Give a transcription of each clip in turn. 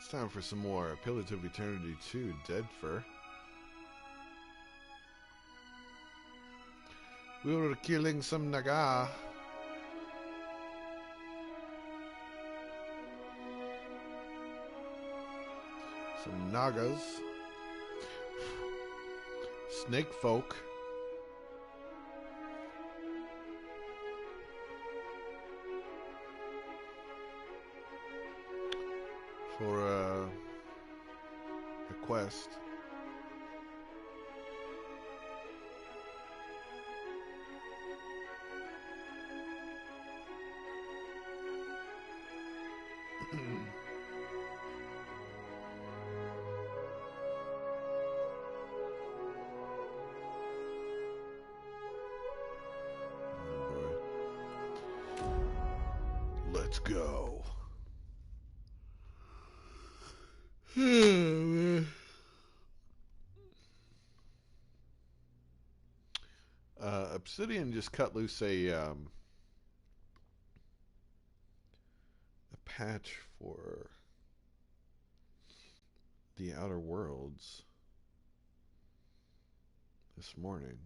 It's time for some more Pillars of Eternity 2, Deadfire. We were killing some Naga. Some Nagas. Snake folk. For a quest. Let's go. Obsidian just cut loose a patch for the Outer Worlds this morning.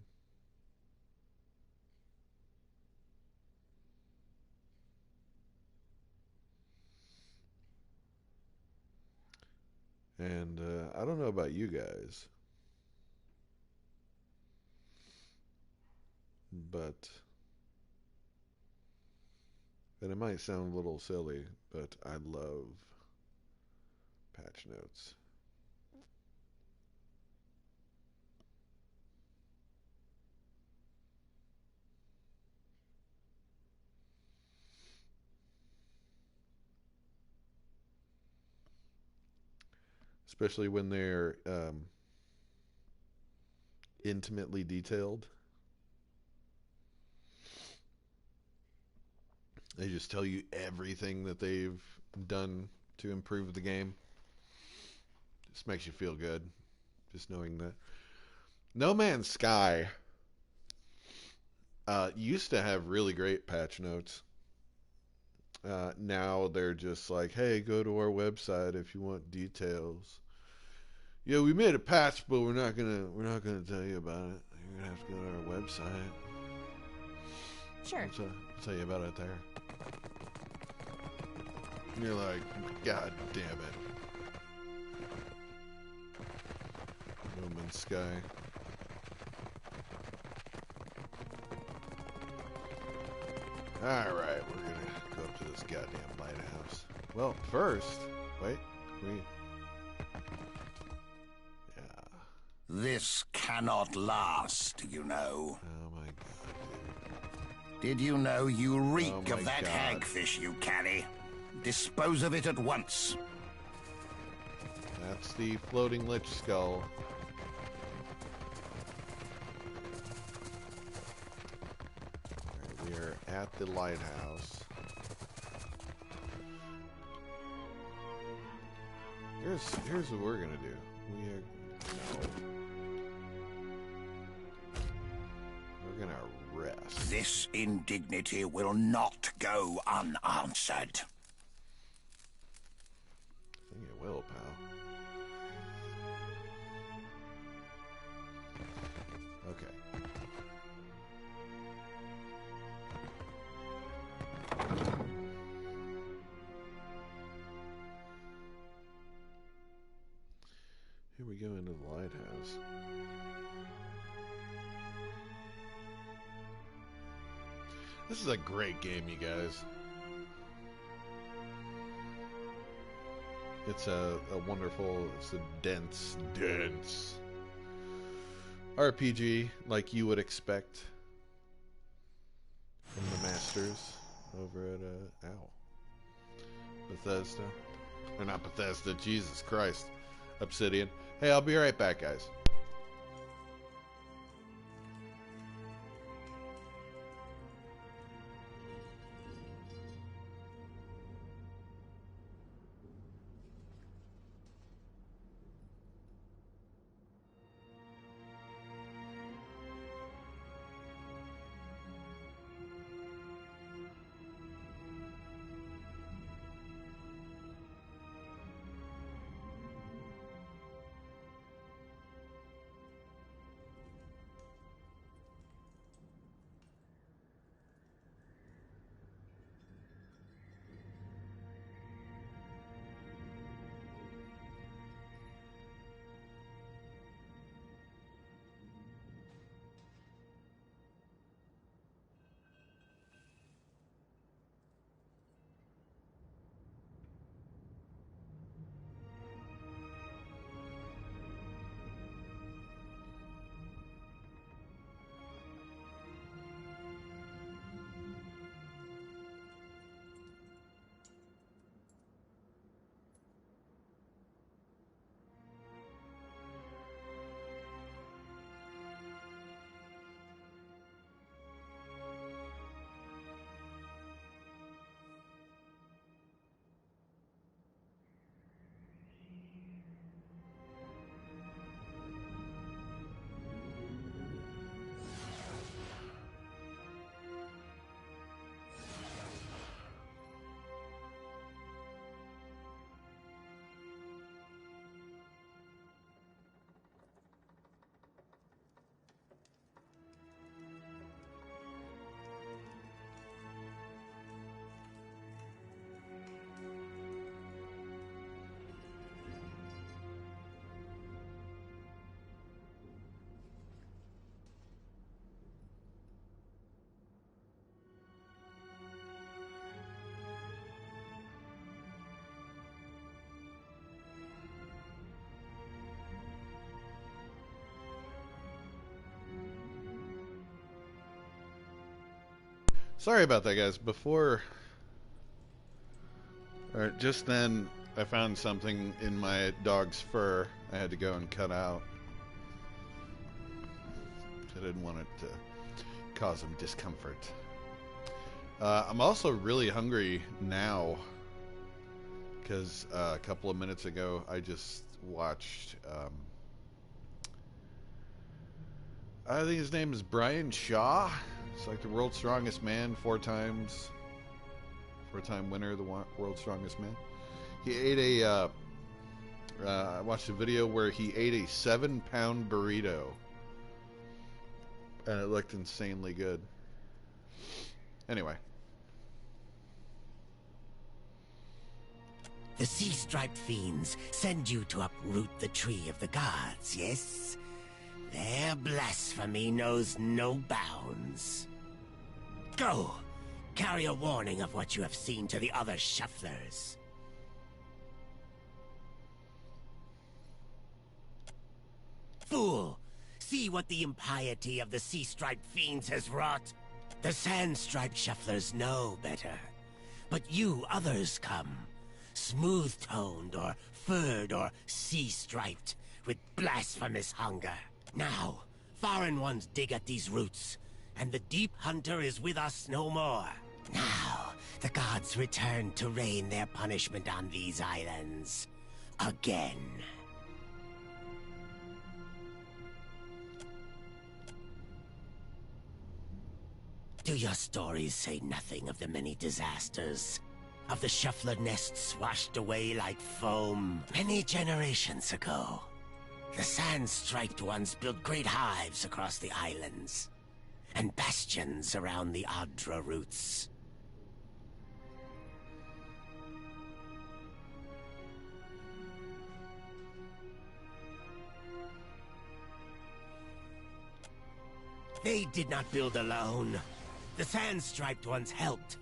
And I don't know about you guys, but, and it might sound a little silly, but I love patch notes. Especially when they're intimately detailed. They just tell you everything that they've done to improve the game. Just makes you feel good, just knowing that. No Man's Sky used to have really great patch notes. Now they're just like, hey, go to our website if you want details. Yeah, we made a patch, but we're not gonna tell you about it. You're gonna have to go to our website. Sure. I'll tell you about it there. And you're like, God damn it. No Man's Sky. Alright, we're gonna go up to this goddamn lighthouse. Well, first, wait, yeah. This cannot last, you know. Oh my god, dude. Did you know you reek of that God. hagfish you carry? Dispose of it at once. That's the floating lich skull. Alright, we are at the lighthouse. Here's what we're gonna do. We're gonna rest. This indignity will not go unanswered. I think it will, pal. Okay. Here we go into the lighthouse. This is a great game, you guys. It's a wonderful, it's a dense RPG like you would expect from the masters over at Bethesda. Or not Bethesda, Jesus Christ. Obsidian. Hey, I'll be right back, guys. Sorry about that, guys. Before, or just then, I found something in my dog's fur I had to go and cut out. I didn't want it to cause him discomfort. I'm also really hungry now because a couple of minutes ago I just watched. I think his name is Brian Shaw. It's like the world's strongest man, four-time winner of the world's strongest man. He ate I watched a video where he ate a 7-pound burrito, and it looked insanely good. Anyway. The sea-striped fiends send you to uproot the tree of the gods, yes? Their blasphemy knows no bounds. Go! Carry a warning of what you have seen to the other shufflers. Fool! See what the impiety of the sea-striped fiends has wrought? The sand-striped shufflers know better. But you others come. Smooth-toned or furred or sea-striped, with blasphemous hunger. Now, foreign ones dig at these roots, and the deep hunter is with us no more. Now, the gods return to rain their punishment on these islands. Again. Do your stories say nothing of the many disasters? Of the shuffler nests washed away like foam many generations ago? The sand-striped ones built great hives across the islands, and bastions around the Adra roots. They did not build alone. The sand-striped ones helped,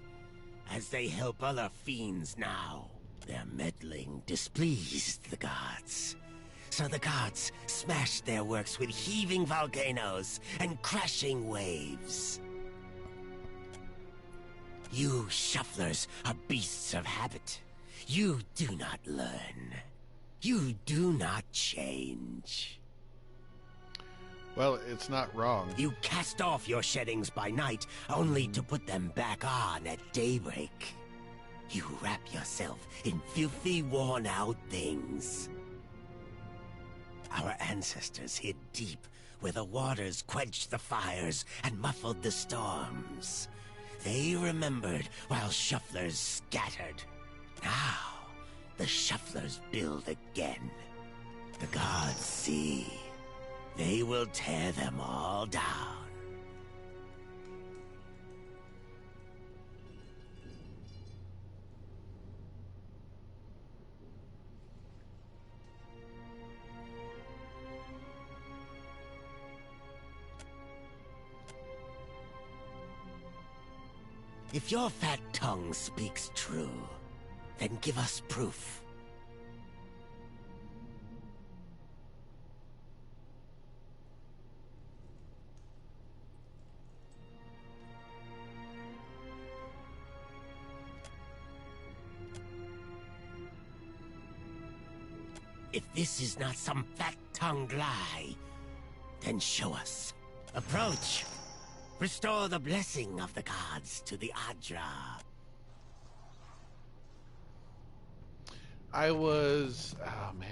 as they help other fiends now. Their meddling displeased the gods. So the gods smashed their works with heaving volcanoes and crashing waves. You shufflers are beasts of habit. You do not learn. You do not change. Well, it's not wrong. You cast off your sheddings by night, only to put them back on at daybreak. You wrap yourself in filthy, worn-out things. Our ancestors hid deep, where the waters quenched the fires and muffled the storms. They remembered while shufflers scattered. Now, the shufflers build again. The gods see. They will tear them all down. If your fat tongue speaks true, then give us proof. If this is not some fat-tongued lie, then show us. Approach. Restore the blessing of the gods to the Adra. Oh man.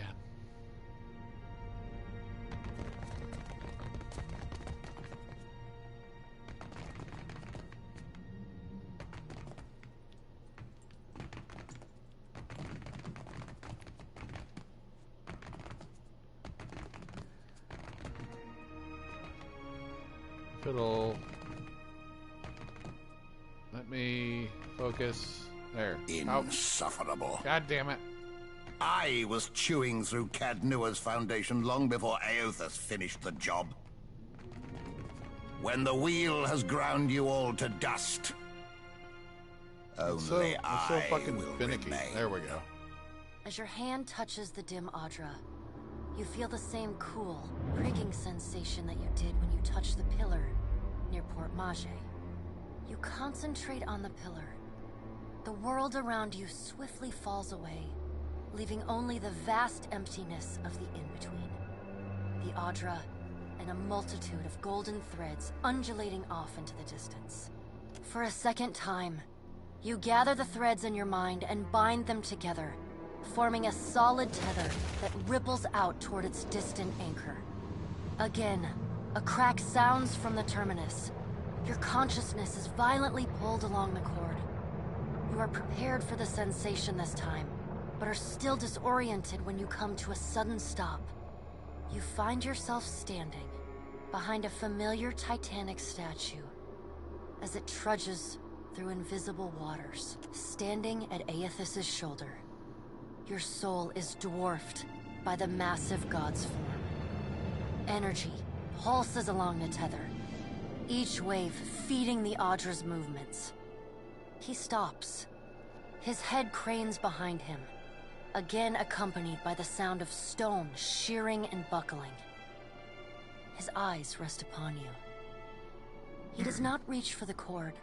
Fiddle. Let me focus. There. Insufferable. God damn it. I was chewing through Cadnua's foundation long before Aothas finished the job. When the wheel has ground you all to dust, only It's so fucking will finicky. remain. There we go. As your hand touches the dim Adra, you feel the same cool, pricking sensation that you did when you touched the pillar near Port Mage. You concentrate on the pillar. The world around you swiftly falls away, leaving only the vast emptiness of the in-between. The Adra, and a multitude of golden threads undulating off into the distance. For a second time, you gather the threads in your mind and bind them together, forming a solid tether that ripples out toward its distant anchor. Again, a crack sounds from the terminus. Your consciousness is violently pulled along the cord. You are prepared for the sensation this time, but are still disoriented when you come to a sudden stop. You find yourself standing behind a familiar Titanic statue as it trudges through invisible waters, standing at Aethys's shoulder. Your soul is dwarfed by the massive god's form. Energy pulses along the tether, each wave feeding the Adra's movements. He stops. His head cranes behind him, again accompanied by the sound of stone shearing and buckling. His eyes rest upon you. He does not reach for the cord,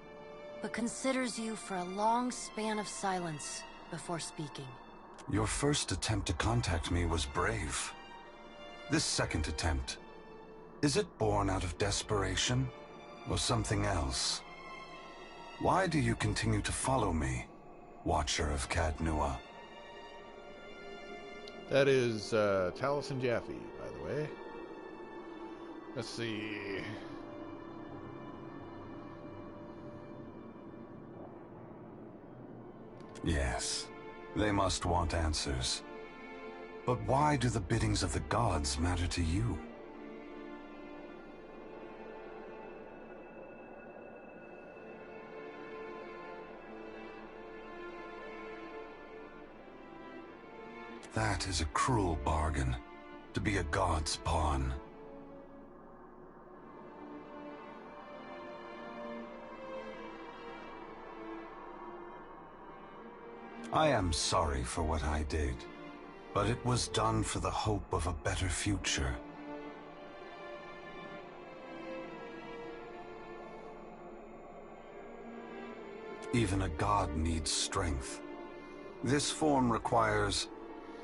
but considers you for a long span of silence before speaking. Your first attempt to contact me was brave. This second attempt, is it born out of desperation or something else? Why do you continue to follow me, Watcher of Cadnua? That is Taliesin Jaffe, by the way. Let's see. Yes, they must want answers. But why do the biddings of the gods matter to you? That is a cruel bargain, to be a god's pawn. I am sorry for what I did, but it was done for the hope of a better future. Even a god needs strength. This form requires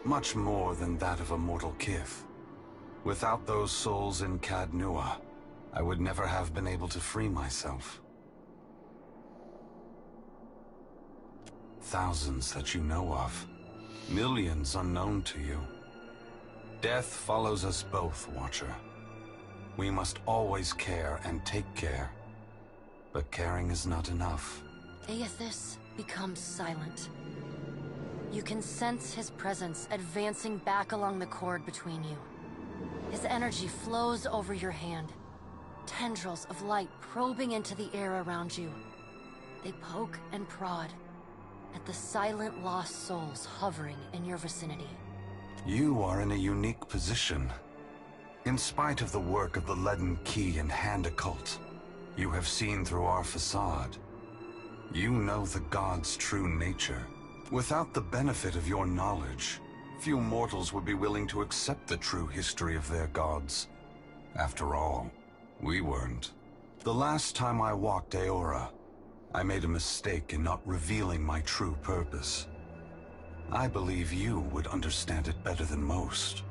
much more than that of a mortal kith. Without those souls in Cadnua, I would never have been able to free myself. Thousands that you know of, millions unknown to you. Death follows us both, Watcher. We must always care and take care, but caring is not enough. Aethys becomes silent. You can sense his presence advancing back along the cord between you. His energy flows over your hand, tendrils of light probing into the air around you. They poke and prod at the silent lost souls hovering in your vicinity. You are in a unique position. In spite of the work of the Leaden Key and Hand Occult, you have seen through our facade. You know the gods' true nature. Without the benefit of your knowledge, few mortals would be willing to accept the true history of their gods. After all, we weren't. The last time I walked Aora, I made a mistake in not revealing my true purpose. I believe you would understand it better than most.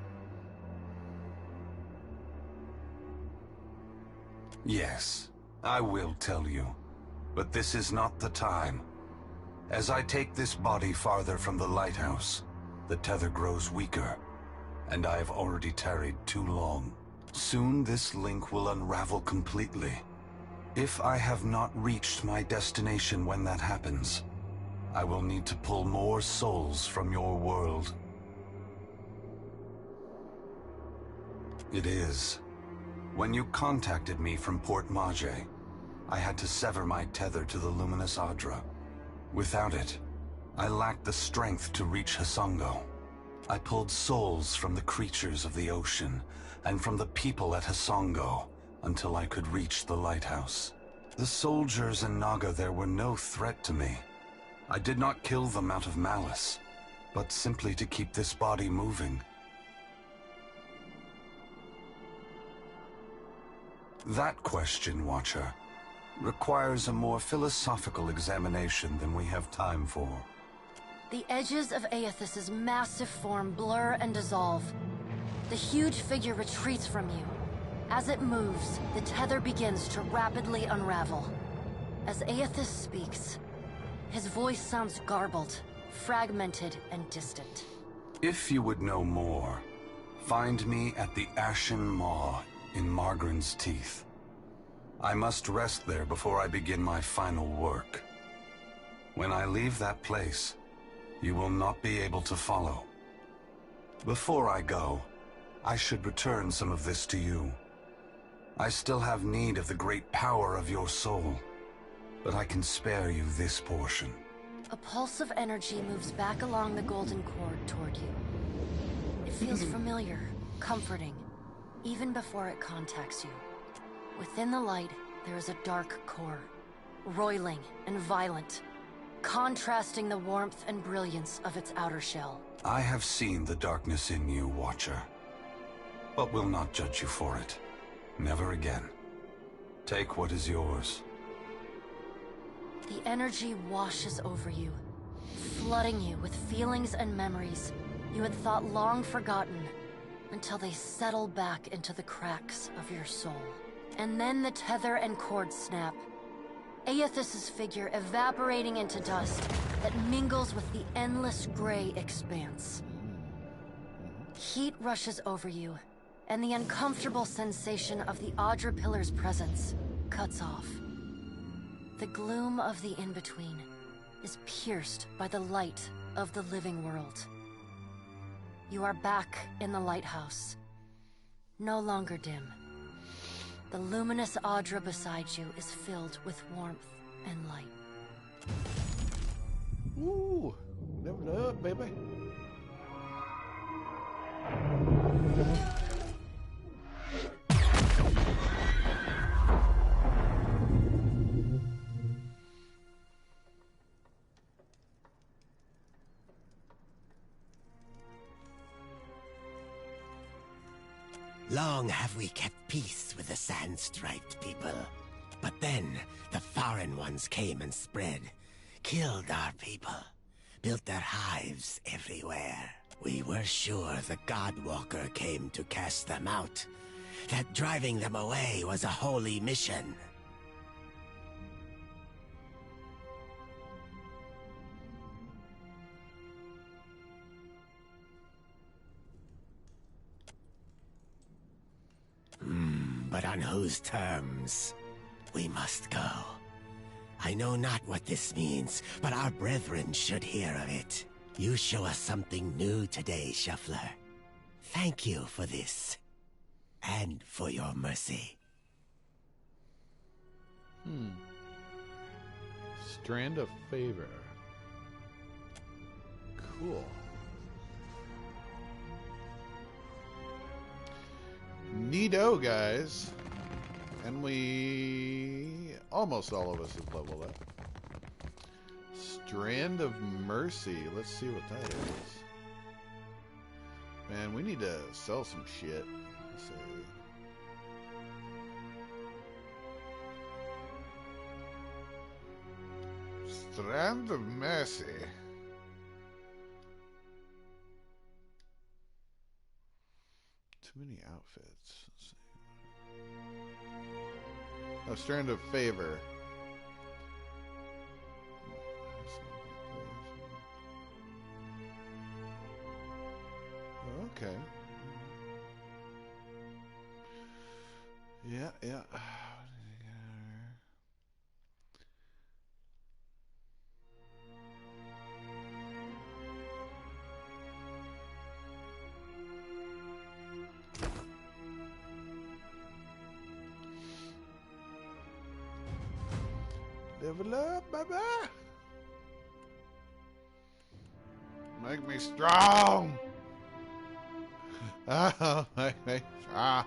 Yes, I will tell you, but this is not the time. As I take this body farther from the lighthouse, the tether grows weaker, and I have already tarried too long. Soon this link will unravel completely. If I have not reached my destination when that happens, I will need to pull more souls from your world. It is. When you contacted me from Port Mage, I had to sever my tether to the luminous Adra. Without it, I lacked the strength to reach Hasongo. I pulled souls from the creatures of the ocean and from the people at Hasongo until I could reach the lighthouse. The soldiers and Naga there were no threat to me. I did not kill them out of malice, but simply to keep this body moving. That question, Watcher, requires a more philosophical examination than we have time for. The edges of Aethys's massive form blur and dissolve. The huge figure retreats from you. As it moves, the tether begins to rapidly unravel. As Aethys speaks, his voice sounds garbled, fragmented, and distant. If you would know more, find me at the Ashen Maw in Margren's Teeth. I must rest there before I begin my final work. When I leave that place, you will not be able to follow. Before I go, I should return some of this to you. I still have need of the great power of your soul, but I can spare you this portion. A pulse of energy moves back along the golden cord toward you. It feels familiar, comforting, even before it contacts you. Within the light, there is a dark core, roiling and violent, contrasting the warmth and brilliance of its outer shell. I have seen the darkness in you, Watcher, but will not judge you for it. Never again. Take what is yours. The energy washes over you, flooding you with feelings and memories you had thought long forgotten, until they settle back into the cracks of your soul. And then the tether and cord snap, Aethys's figure evaporating into dust that mingles with the endless gray expanse. Heat rushes over you, and the uncomfortable sensation of the Audra Pillar's presence cuts off. The gloom of the in-between is pierced by the light of the living world. You are back in the lighthouse, no longer dim. The luminous Audra beside you is filled with warmth and light. Ooh, leveled up, baby. Long have we kept peace with the sand-striped people. But then, the foreign ones came and spread, killed our people, built their hives everywhere. We were sure the Godwalker came to cast them out, that driving them away was a holy mission. But on whose terms? We must go. I know not what this means, but our brethren should hear of it. You show us something new today, Shuffler. Thank you for this. And for your mercy. Strand of Favor. Cool. Neato, guys. And almost all of us have leveled up. Strand of Mercy. Let's see what that is. Man, we need to sell some shit. Let's see. Strand of Mercy. Too many outfits. Let's see. Oh, Strand of Favor. Okay. Yeah. Level up, baby. Make me strong. Oh, make me strong.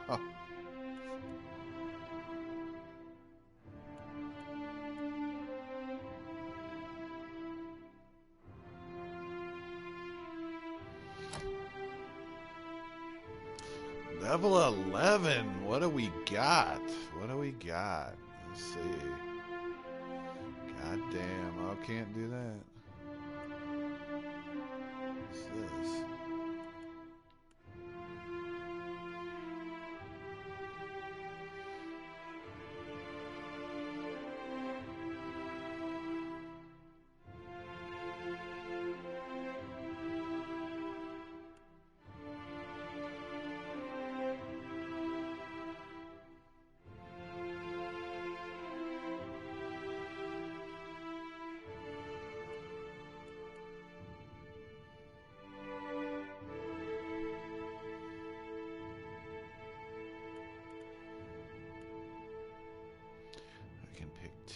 Level 11. What do we got? Let's see. God damn, I can't do that. What's this?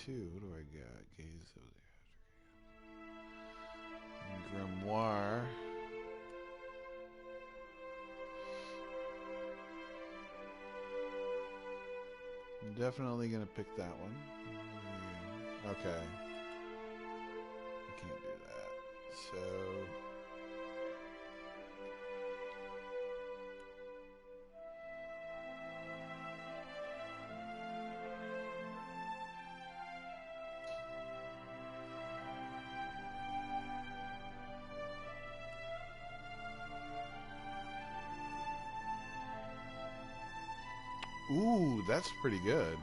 Two. What do I got? Gaze of the Grimoire. I'm definitely gonna pick that one. Okay. I can't do that. So ooh, that's pretty good.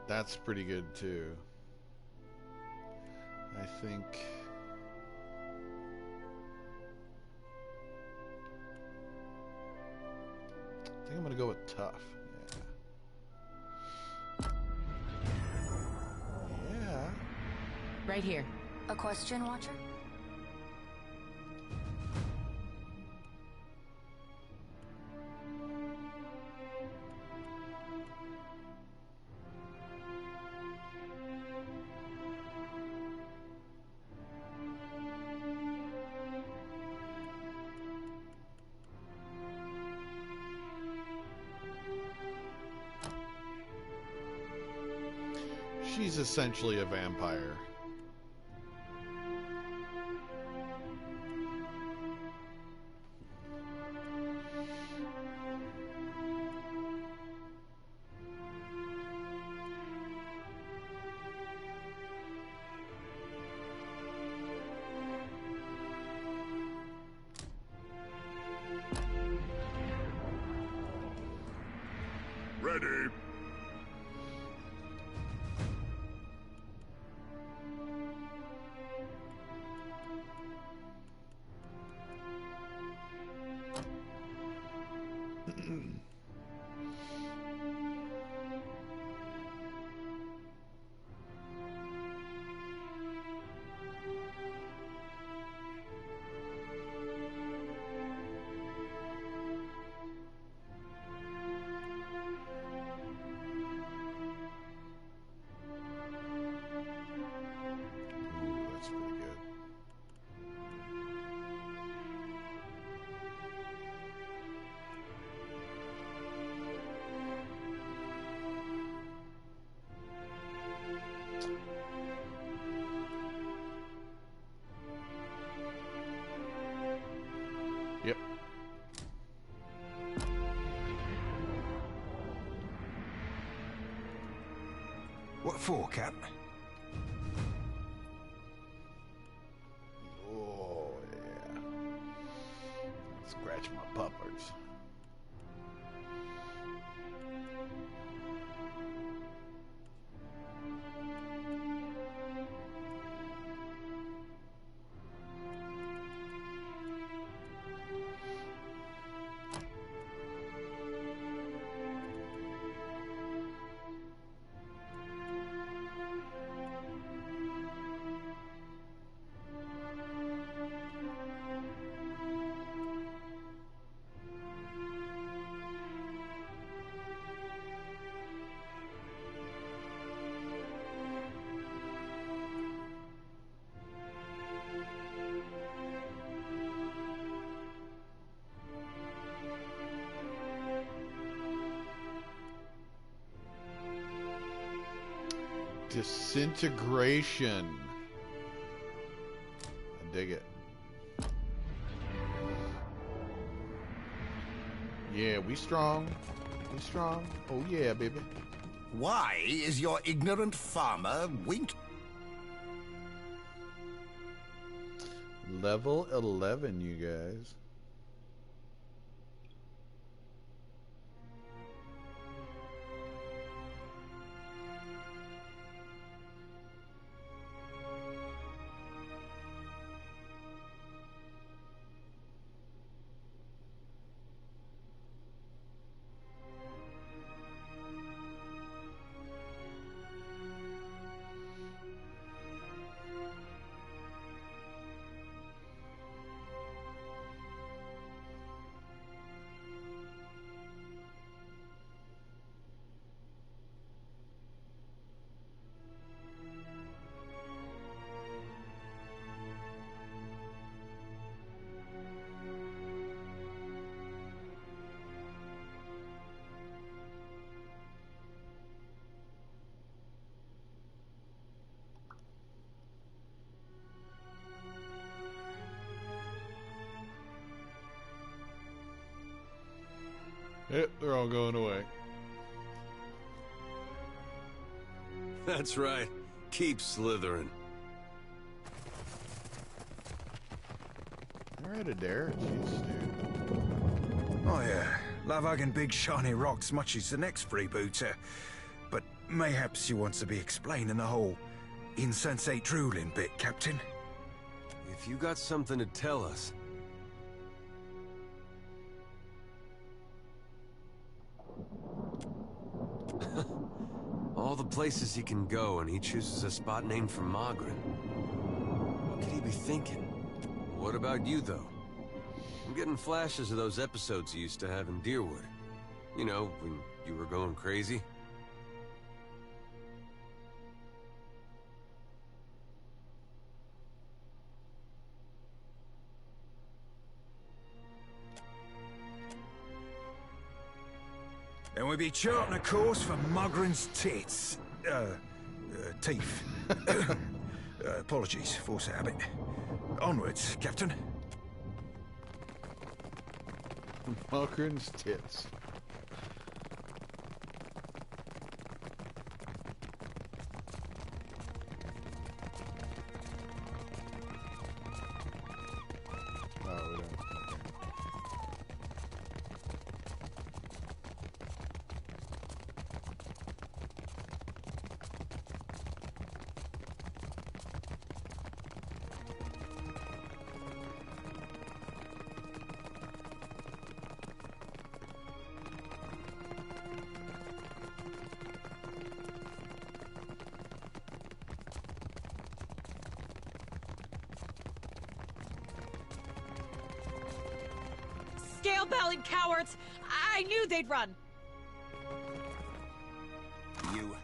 That's pretty good too. I think I'm gonna go with tough. Yeah. Right here. A question, Watcher? She's essentially a vampire. Ready. Ooh, that's pretty good. Yep. What for, Cap? Oh, yeah. Scratch my puppers. Disintegration. I dig it. Yeah, we strong. We strong. Oh yeah, baby. Why is your ignorant farmer wink? Level 11, you guys. Yep, they're all going away. That's right. Keep slithering. Alright, Adair. Jeez, dude. Oh yeah, love hugging big shiny rocks much as the next freebooter. But mayhaps you want to be explaining the whole insensate drooling bit, Captain? If you got something to tell us... All the places he can go, and he chooses a spot named for Magrin. What could he be thinking? What about you, though? I'm getting flashes of those episodes you used to have in Deerwood. You know, when you were going crazy. Then we be charting a course for Mugrin's tits. Teeth. Apologies, force of habit. Onwards, Captain. Malkrin's tits. Oh, we don't. Scale-bellied cowards! I knew they'd run! You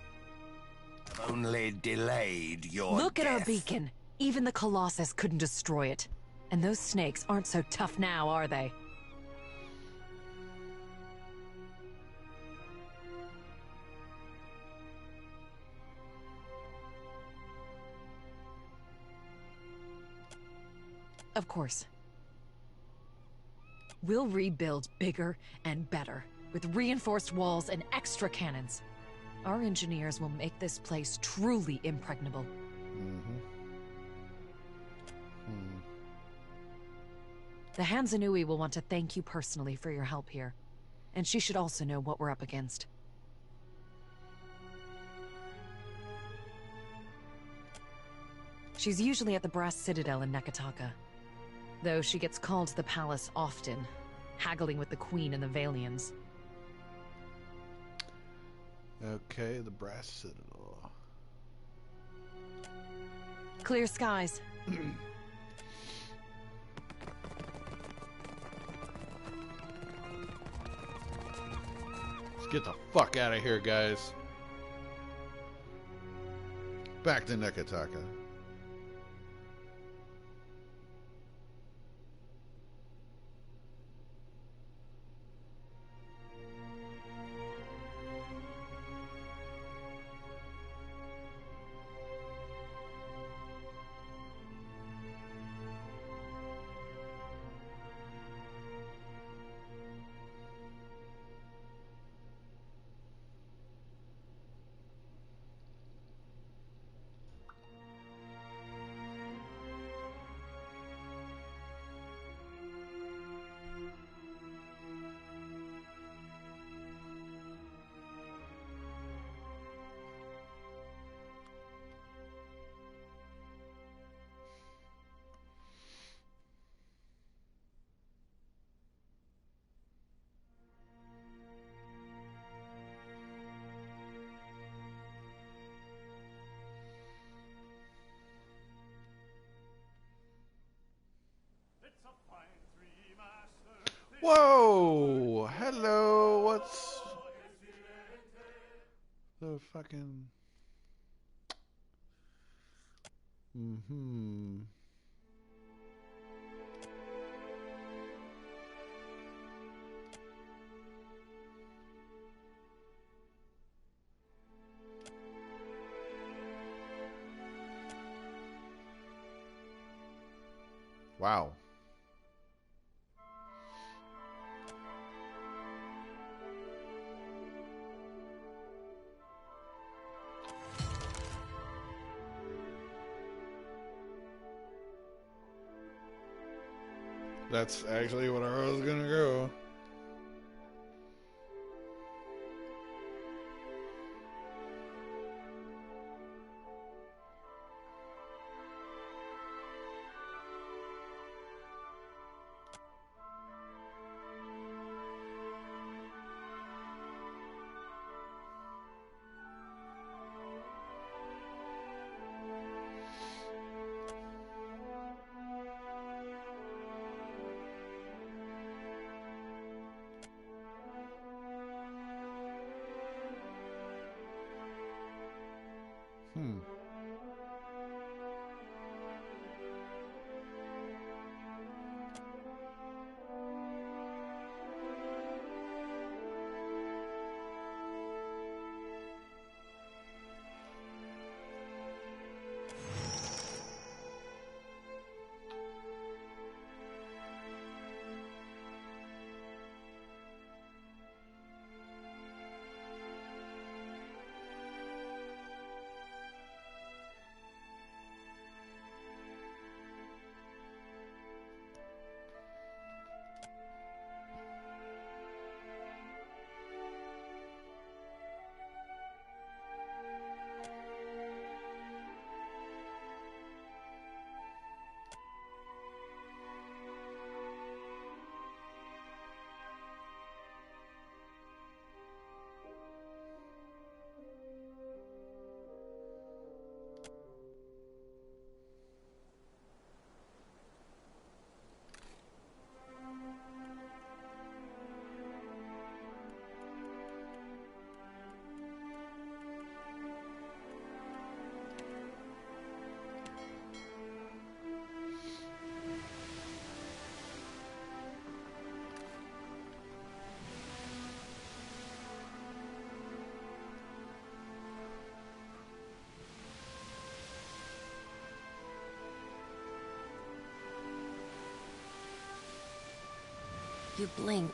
have only delayed your Look at our death. beacon. Even the Colossus couldn't destroy it. And those snakes aren't so tough now, are they? Of course. We'll rebuild bigger and better, with reinforced walls and extra cannons. Our engineers will make this place truly impregnable. The Hansanui will want to thank you personally for your help here. And she should also know what we're up against. She's usually at the Brass Citadel in Nekataka. Though she gets called to the palace often, haggling with the Queen and the Valians. Okay, the Brass Citadel. Clear skies. Let's get the fuck out of here, guys. Back to Nekataka. Whoa! Hello, what's the fucking... Wow. That's actually what I was gonna go. You blink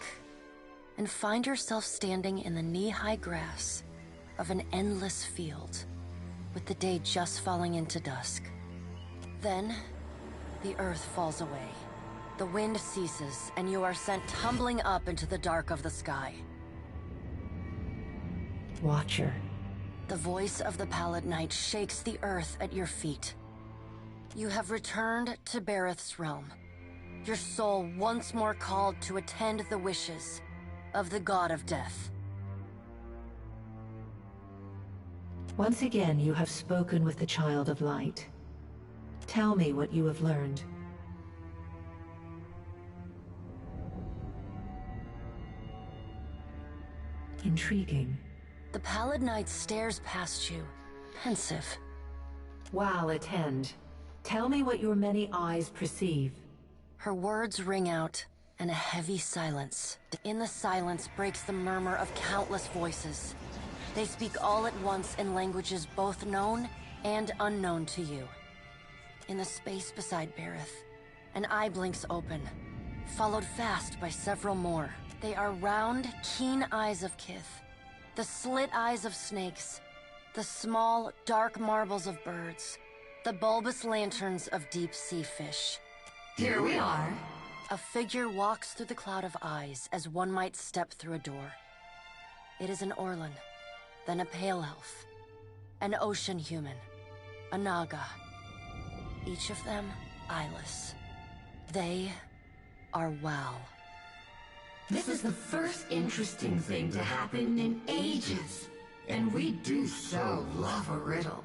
and find yourself standing in the knee-high grass of an endless field, with the day just falling into dusk. Then, the earth falls away. The wind ceases, and you are sent tumbling up into the dark of the sky. Watcher. The voice of the Pallid Knight shakes the earth at your feet. You have returned to Bareth's realm. Your soul once more called to attend the wishes of the God of Death. Once again, you have spoken with the Child of Light. Tell me what you have learned. Intriguing. The Pallid Knight stares past you, pensive. While attend. Tell me what your many eyes perceive. Her words ring out, and a heavy silence. In the silence breaks the murmur of countless voices. They speak all at once in languages both known and unknown to you. In the space beside Bareth, an eye blinks open, followed fast by several more. They are round, keen eyes of Kith, the slit eyes of snakes, the small, dark marbles of birds, the bulbous lanterns of deep-sea fish. Here we are. A figure walks through the cloud of eyes as one might step through a door. It is an Orlan, then a pale elf, an ocean human, a Naga. Each of them eyeless. They are Wal. This is the first interesting thing to happen in ages, and we do so love a riddle.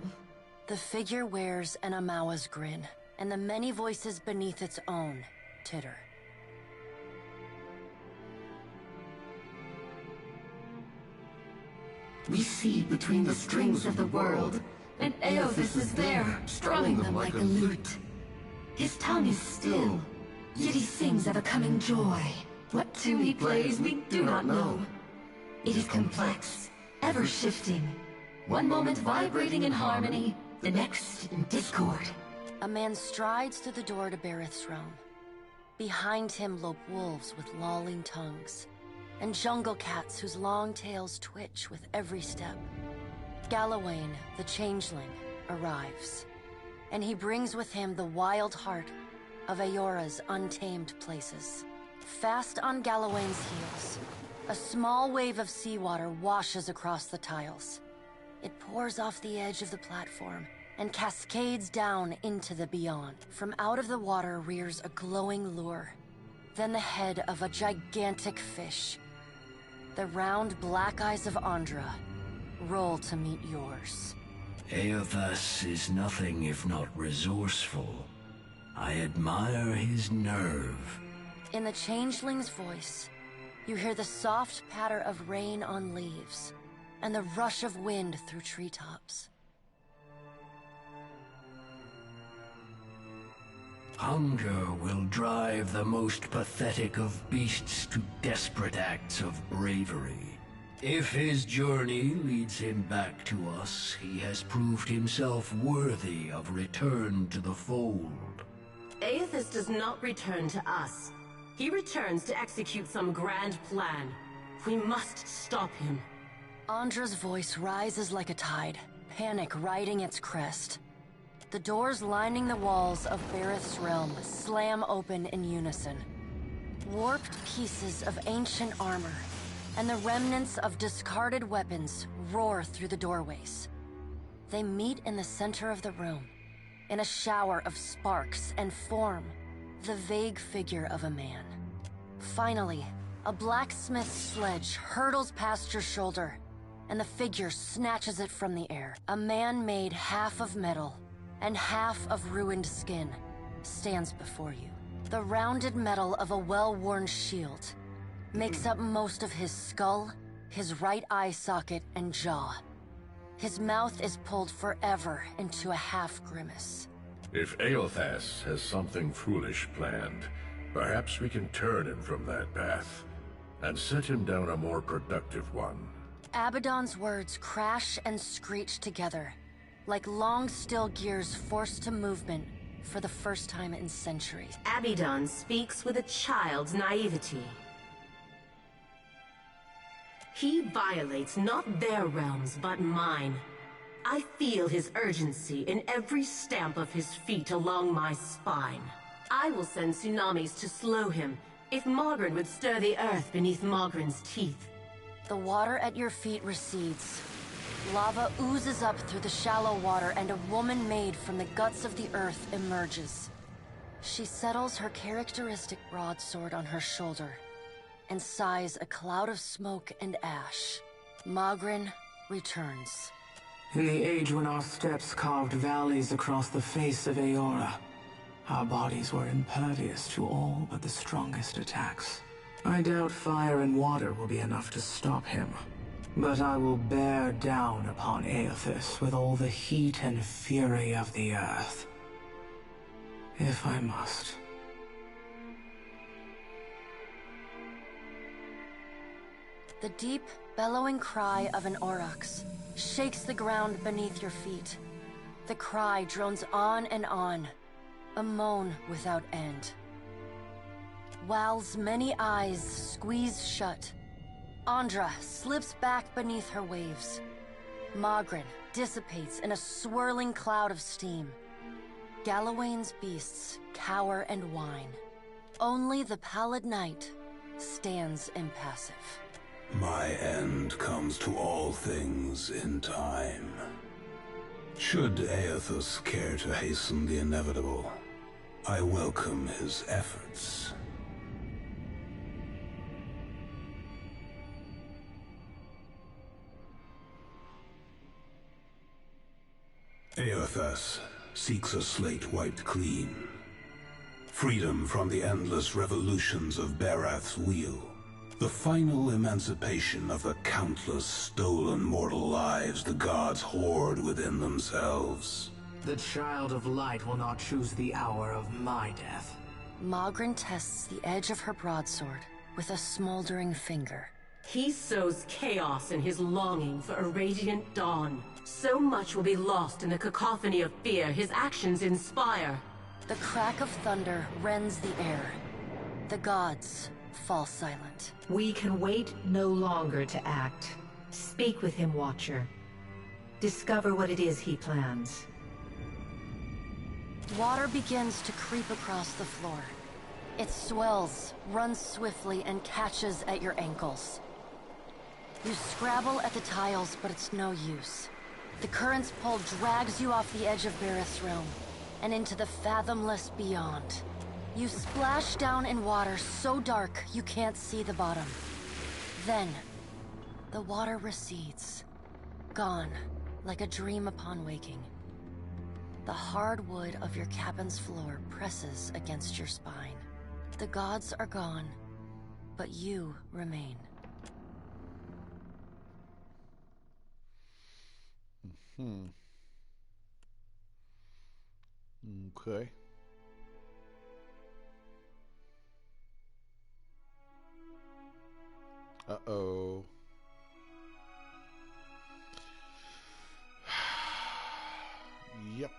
The figure wears an Amawa's grin, and the many voices beneath its own titter. We see between the strings of the world, and Aothas is there, strumming them like a lute. His tongue is still, yet he sings of a coming joy. What tune he plays, we do not know. It is complex, ever-shifting. One moment vibrating in harmony, the next in discord. A man strides through the door to Bareth's realm. Behind him lope wolves with lolling tongues, and jungle cats whose long tails twitch with every step. Galawain, the changeling, arrives, and he brings with him the wild heart of Eora's untamed places. Fast on Galawain's heels, a small wave of seawater washes across the tiles. It pours off the edge of the platform and cascades down into the beyond. From out of the water rears a glowing lure, then the head of a gigantic fish. The round black eyes of Andra roll to meet yours. Aothas is nothing if not resourceful. I admire his nerve. In the changeling's voice, you hear the soft patter of rain on leaves and the rush of wind through treetops. Hunger will drive the most pathetic of beasts to desperate acts of bravery. If his journey leads him back to us, he has proved himself worthy of return to the fold. Aothas does not return to us. He returns to execute some grand plan. We must stop him. Andra's voice rises like a tide, panic riding its crest. The doors lining the walls of Bareth's realm slam open in unison. Warped pieces of ancient armor and the remnants of discarded weapons roar through the doorways. They meet in the center of the room, in a shower of sparks, and form the vague figure of a man. Finally, a blacksmith's sledge hurtles past your shoulder, and the figure snatches it from the air. A man made half of metal and half of ruined skin stands before you. The rounded metal of a well-worn shield makes up most of his skull, his right eye socket, and jaw. His mouth is pulled forever into a half-grimace. If Aothas has something foolish planned, perhaps we can turn him from that path and set him down a more productive one. Abaddon's words crash and screech together, like long steel gears forced to movement for the first time in centuries. Abaddon speaks with a child's naivety. He violates not their realms, but mine. I feel his urgency in every stamp of his feet along my spine. I will send tsunamis to slow him, if Mogren would stir the earth beneath Mogren's teeth. The water at your feet recedes. Lava oozes up through the shallow water, and a woman made from the guts of the earth emerges. She settles her characteristic broadsword on her shoulder and sighs a cloud of smoke and ash. Mogren returns. In the age when our steps carved valleys across the face of Eora, our bodies were impervious to all but the strongest attacks. I doubt fire and water will be enough to stop him. But I will bear down upon Aothas with all the heat and fury of the earth. If I must. The deep, bellowing cry of an aurochs shakes the ground beneath your feet. The cry drones on and on, a moan without end. Wal's many eyes squeeze shut. Andra slips back beneath her waves. Mogren dissipates in a swirling cloud of steam. Galawain's beasts cower and whine. Only the pallid night stands impassive. My end comes to all things in time. Should Aothas care to hasten the inevitable, I welcome his efforts. Aothas seeks a slate wiped clean. Freedom from the endless revolutions of Barath's wheel. The final emancipation of the countless stolen mortal lives the gods hoard within themselves. The Child of Light will not choose the hour of my death. Magrin tests the edge of her broadsword with a smoldering finger. He sows chaos in his longing for a radiant dawn. So much will be lost in the cacophony of fear his actions inspire. The crack of thunder rends the air. The gods fall silent. We can wait no longer to act. Speak with him, Watcher. Discover what it is he plans. Water begins to creep across the floor. It swells, runs swiftly, and catches at your ankles. You scrabble at the tiles, but it's no use. The current's pull drags you off the edge of Bareth's realm, and into the fathomless beyond. You splash down in water so dark you can't see the bottom. Then, the water recedes, gone, like a dream upon waking. The hard wood of your cabin's floor presses against your spine. The gods are gone, but you remain. Okay. Uh-oh. Yep.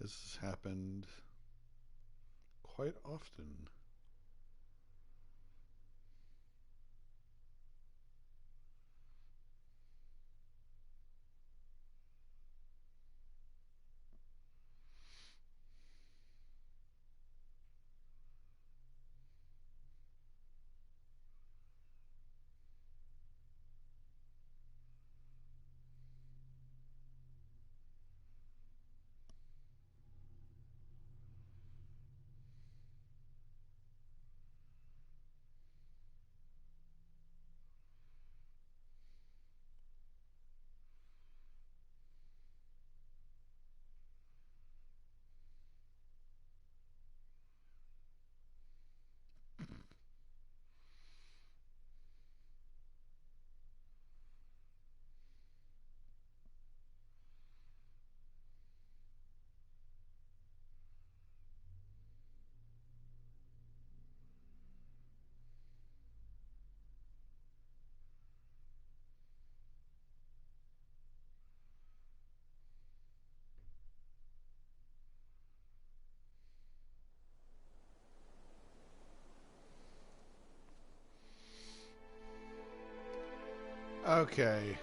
This has happened quite often. Okay.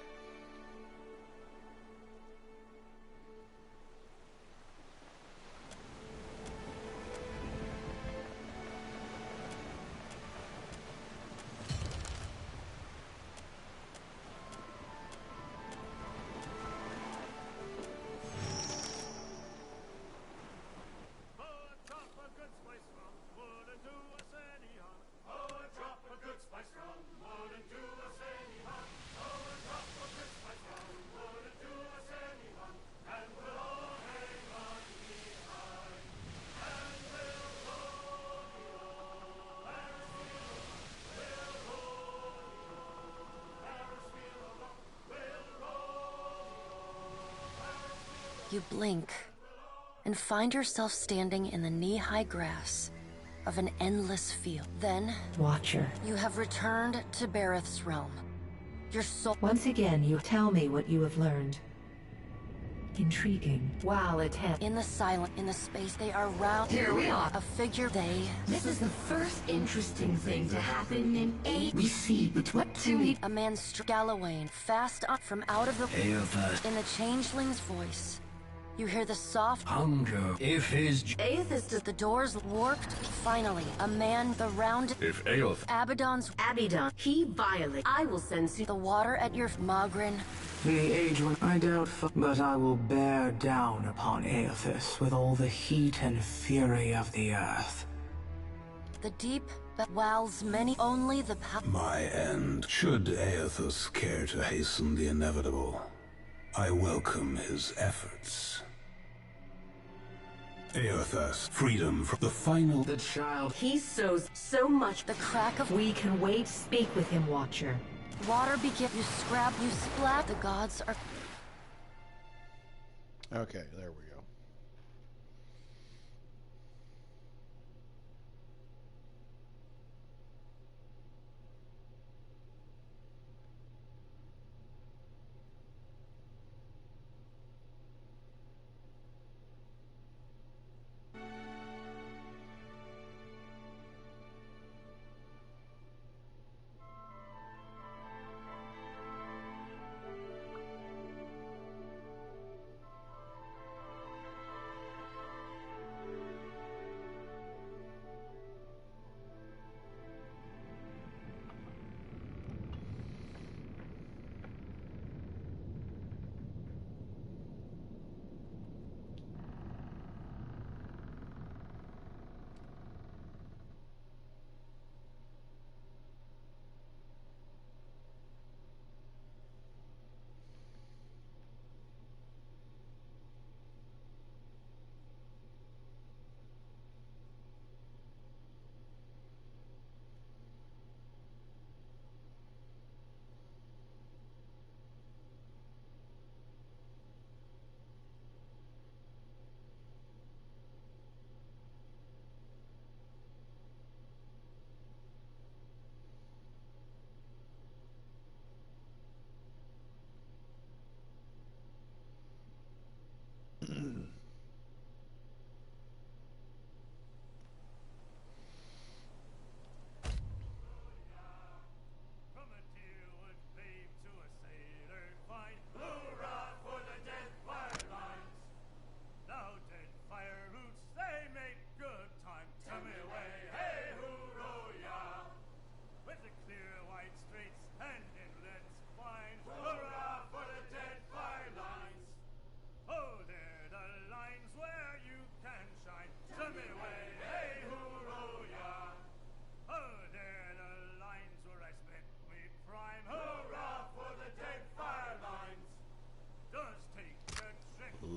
You blink and find yourself standing in the knee-high grass of an endless field. Then, Watcher, you have returned to Bareth's realm. Your soul... Once again, you tell me what you have learned. Intriguing. While attempt. In the space they are round... Here we are. A figure This is the first interesting thing to happen in 8. We see what to eat. A man Gallowayne, fast on from out of the... Aothas. In the changeling's voice, you hear the soft... Hunger. If his... Aothas does the doors warped. Finally, a man, the round... If Aoth... Abaddon. He violates. I will send the water at your... Magrin. The age when I doubt, but I will bear down upon Aothas with all the heat and fury of the earth. The deep, Whilst many only the My end. Should Aethus care to hasten the inevitable, I welcome his efforts. Aethus, freedom from the final... The child. He sows so much. The crack of... We can wait. Speak with him, Watcher. Water begin. You scrap, you splat. The gods are... Okay, there we go.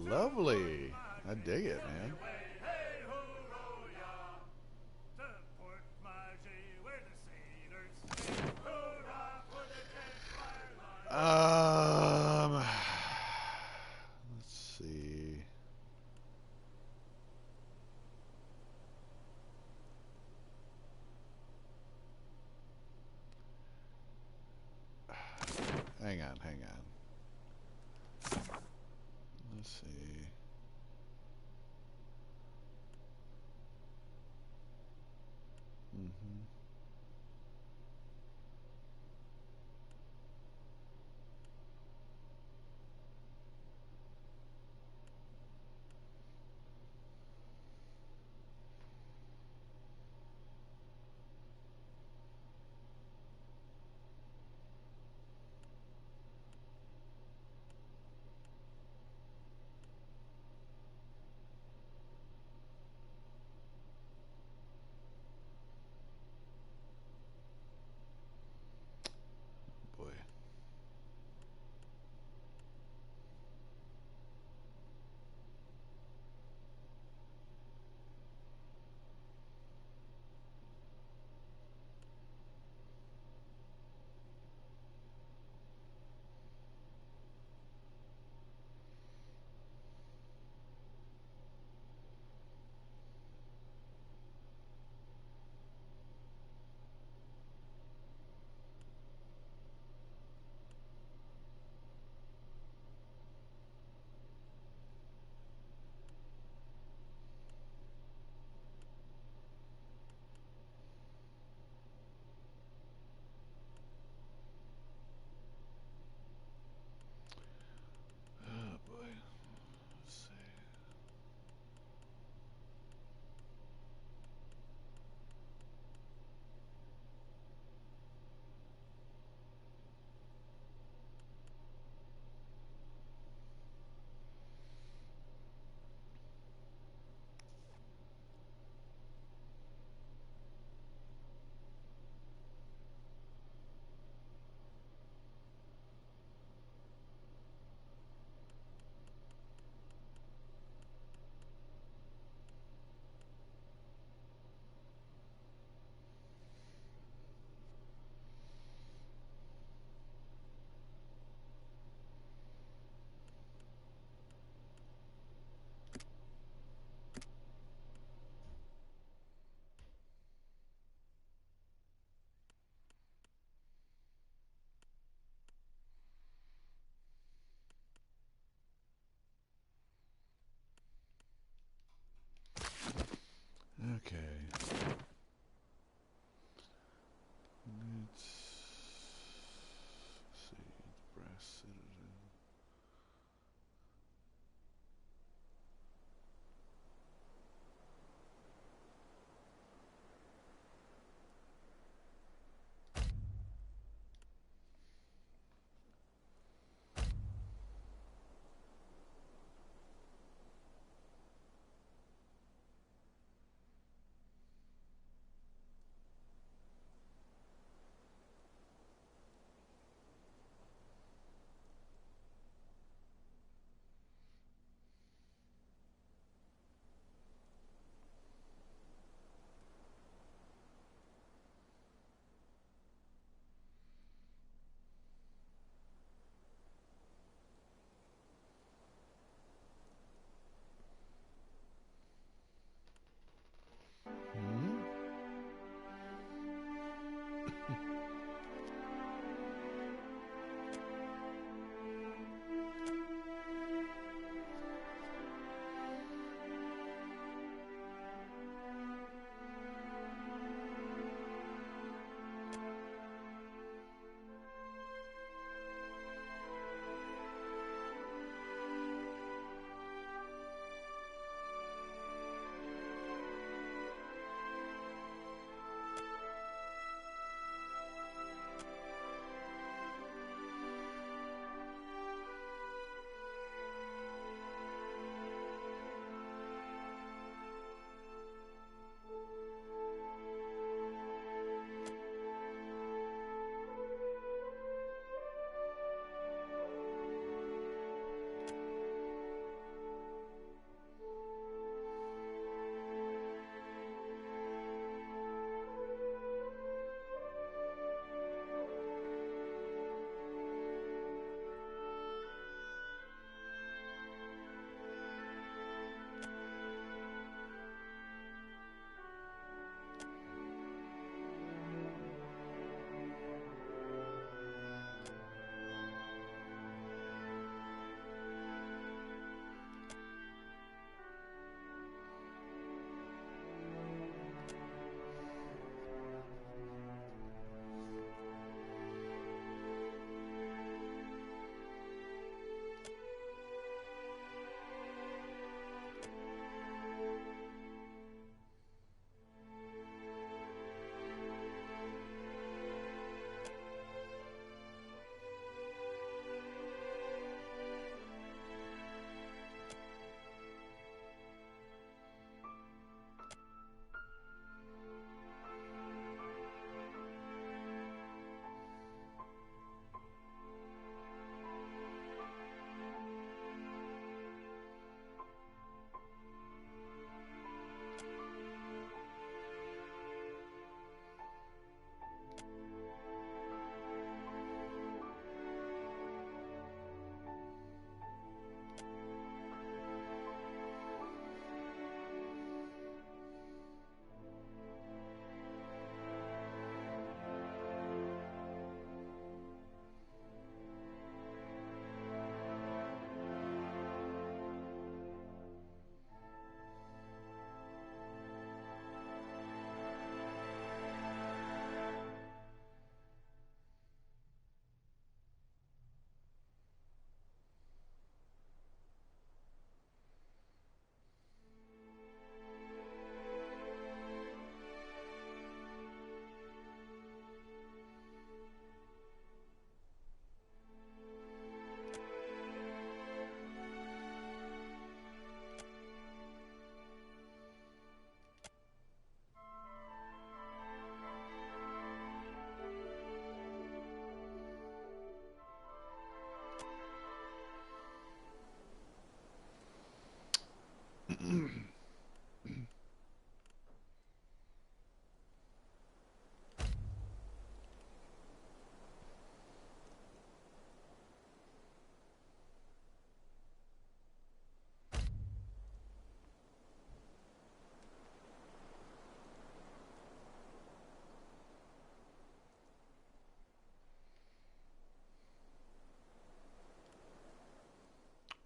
Lovely. I dig it, man. Let's see. Hang on. Let's see.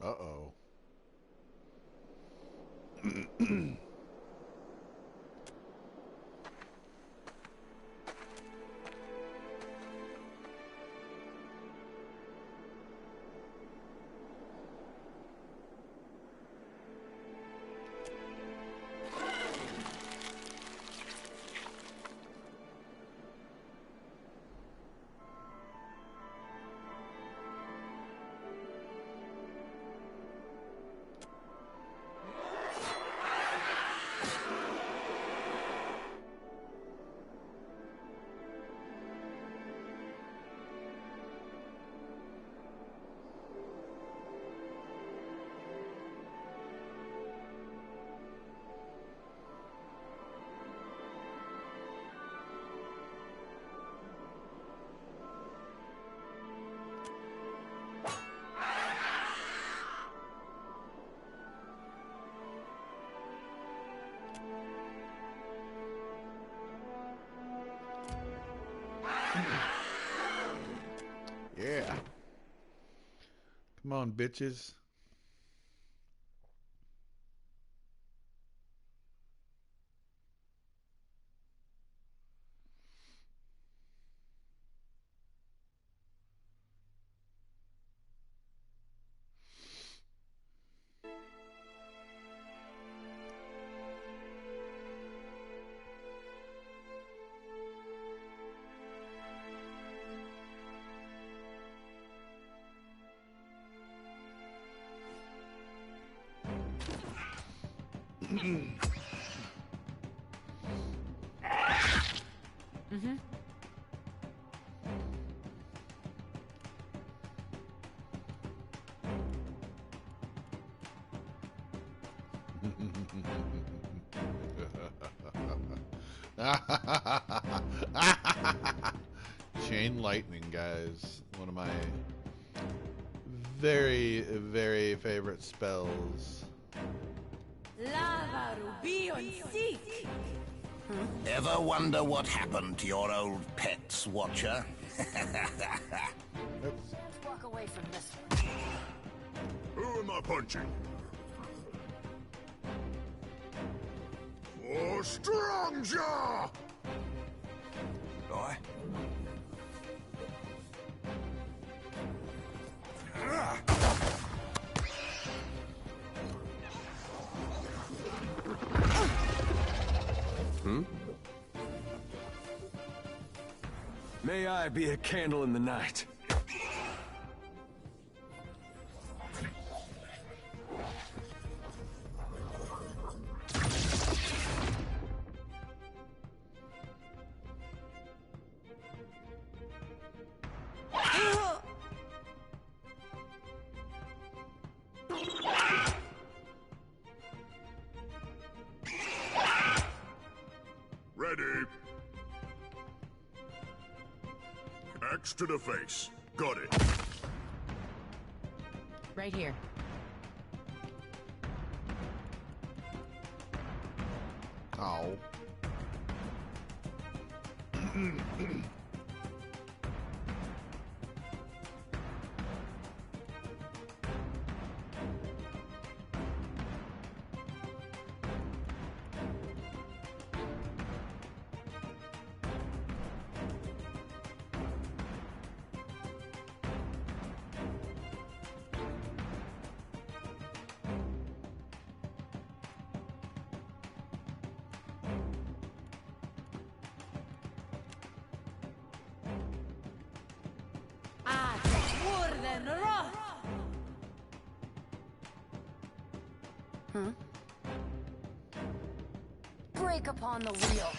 Uh-oh. Yeah. Come on, bitches. Mm-hmm. Chain lightning, guys. One of my very, very favorite spells. Lava Ruby on Seek. Ever wonder what happened to your old pets, Watcher? Let's walk away from this one. Who am I punching? For Strongjaw! Boy. Hmm? May I be a candle in the night. Ready. Axe to the face. Got it. Right here. Oh. Hmm? Break upon the wheel.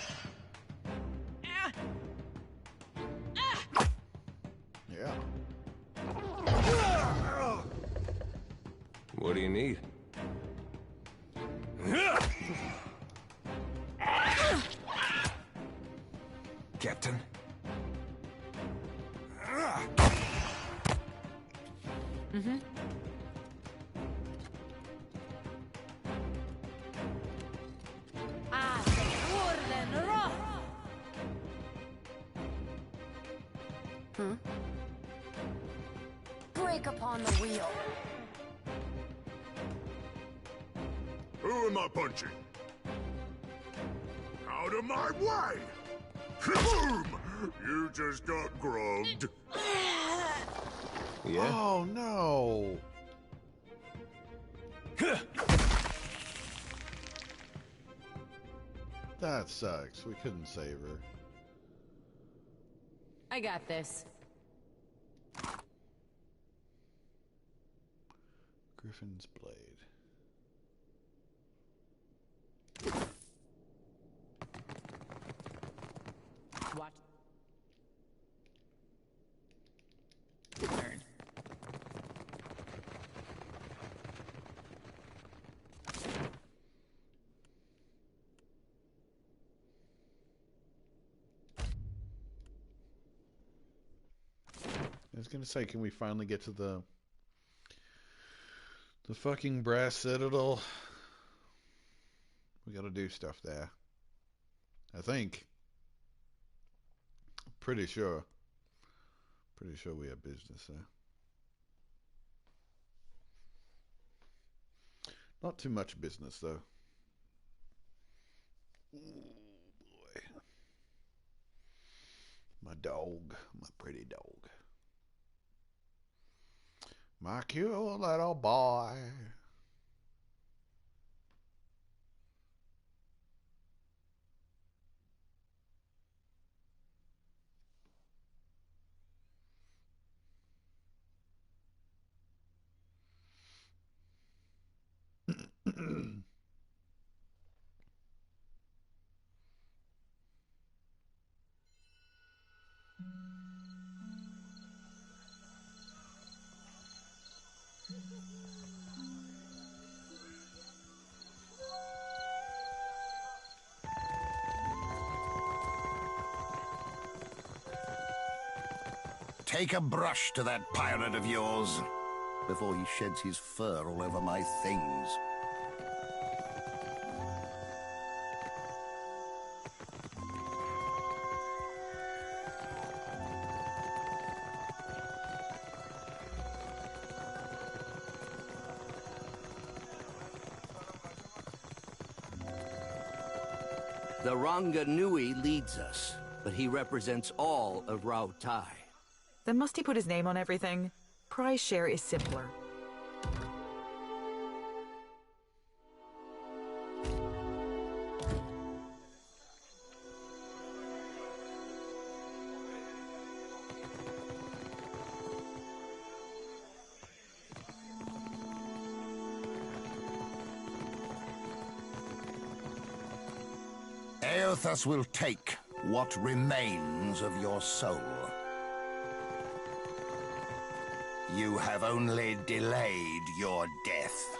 Yeah. What do you need? Captain? Mm-hmm. Break upon the wheel. Who am I punching? Out of my way! Kaboom! You just got grogged. Yeah? Oh, no. That sucks. We couldn't save her. I got this. Griffin's blade. Watch. Turn. I was gonna say, can we finally get to the fucking brass citadel? We gotta do stuff there. I think. Pretty sure. Pretty sure we have business there. Not too much business, though. Ooh, boy. My dog. My pretty dog. My cute little boy. Take a brush to that pirate of yours before he sheds his fur all over my things. The Ranganui leads us, but he represents all of Rautai. Then must he put his name on everything? Prize share is simpler. Eothas will take what remains of your soul. You have only delayed your death.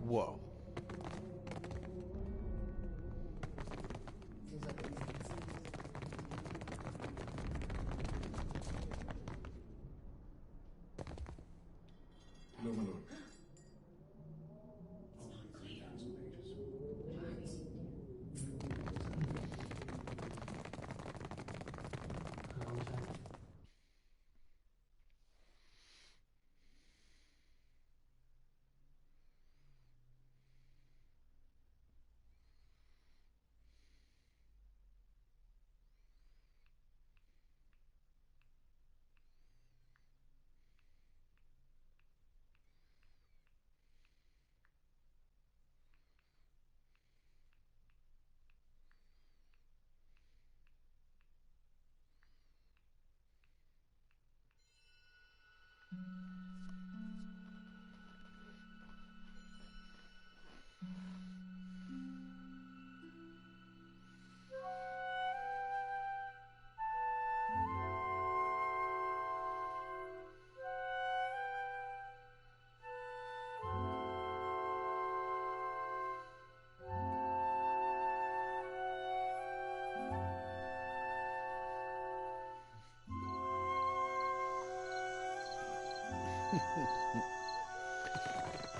Whoa.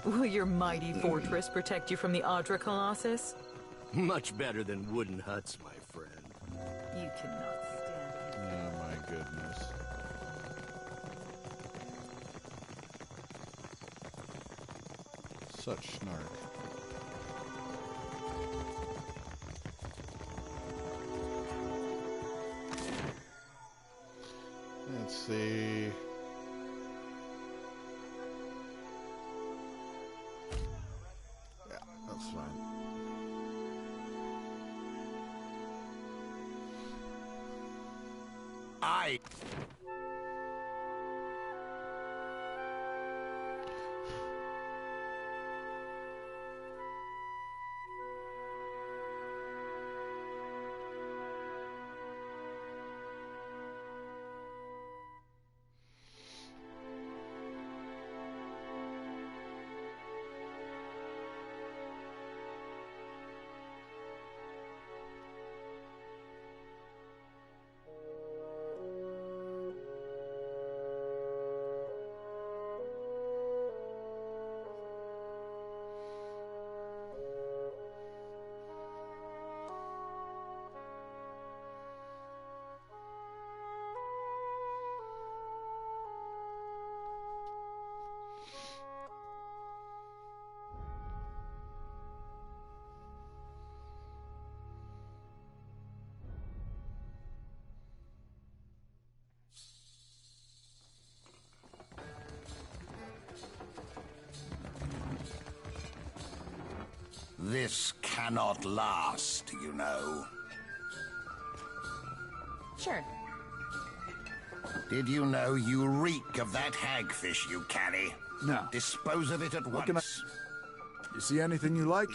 Will your mighty fortress protect you from the Audra Colossus? Much better than wooden huts, my friend. You cannot stand it. Oh my goodness. Such snark. Let's see. Yeah, that's fine. I... This cannot last, you know. Sure. Did you know you reek of that hagfish you carry? No. Dispose of it at once. You see anything you like?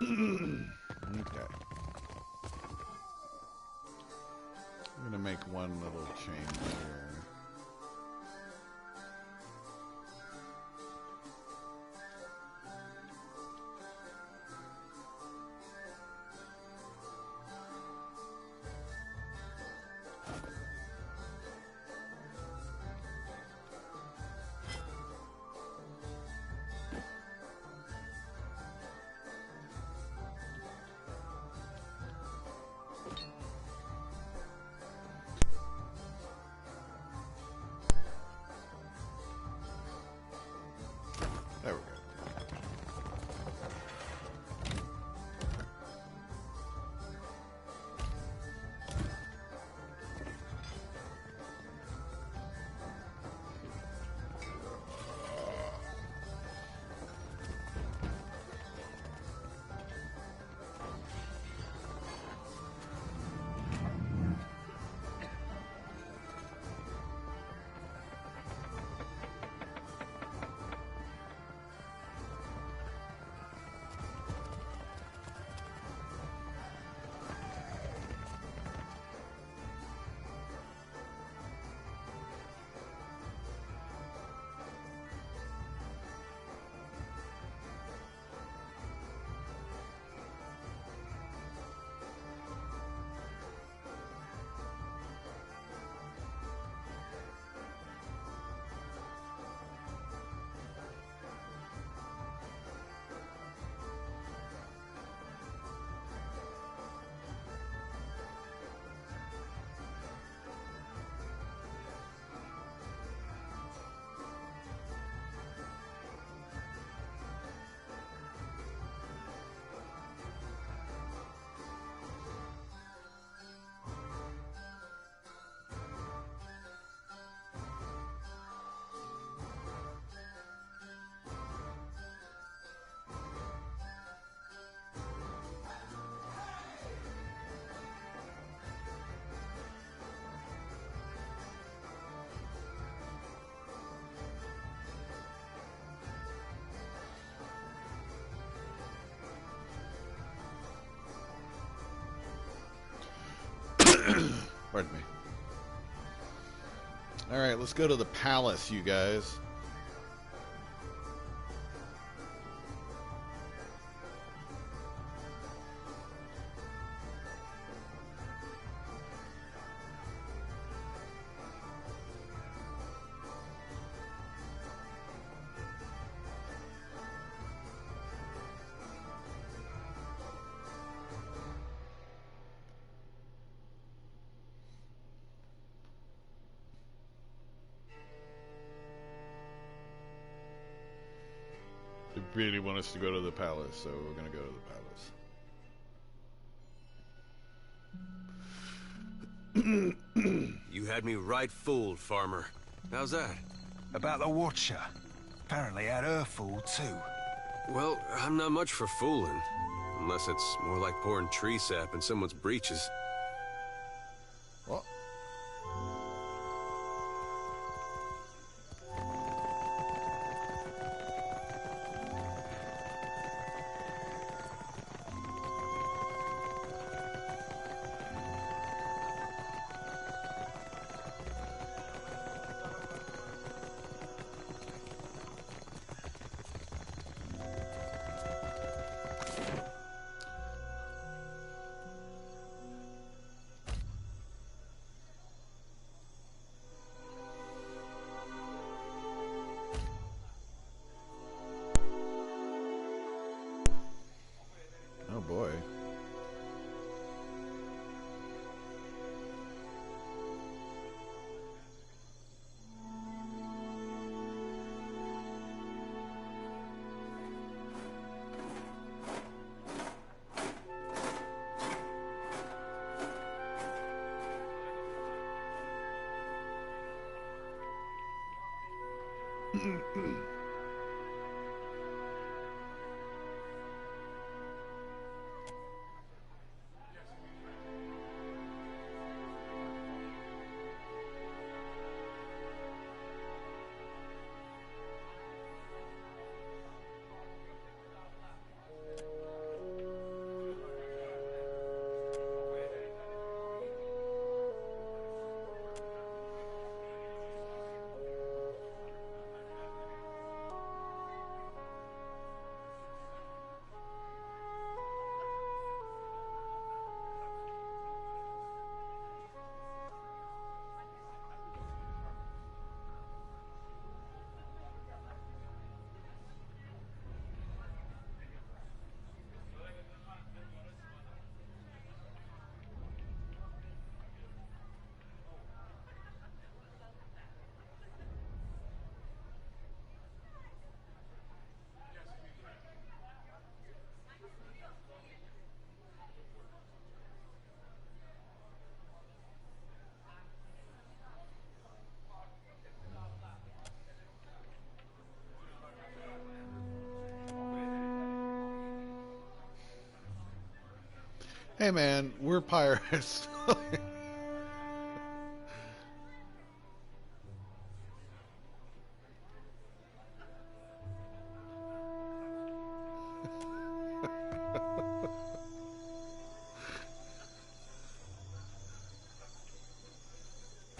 Okay. I'm gonna make one little change here. There we go. Pardon me. Alright, let's go to the palace, you guys. They really want us to go to the palace, so we're going to go to the palace. You had me right fooled, farmer. How's that? About the Watcher. Apparently had her fooled too. Well, I'm not much for fooling. Unless it's more like pouring tree sap in someone's breeches. What? Oh boy. Hey man, we're pirates.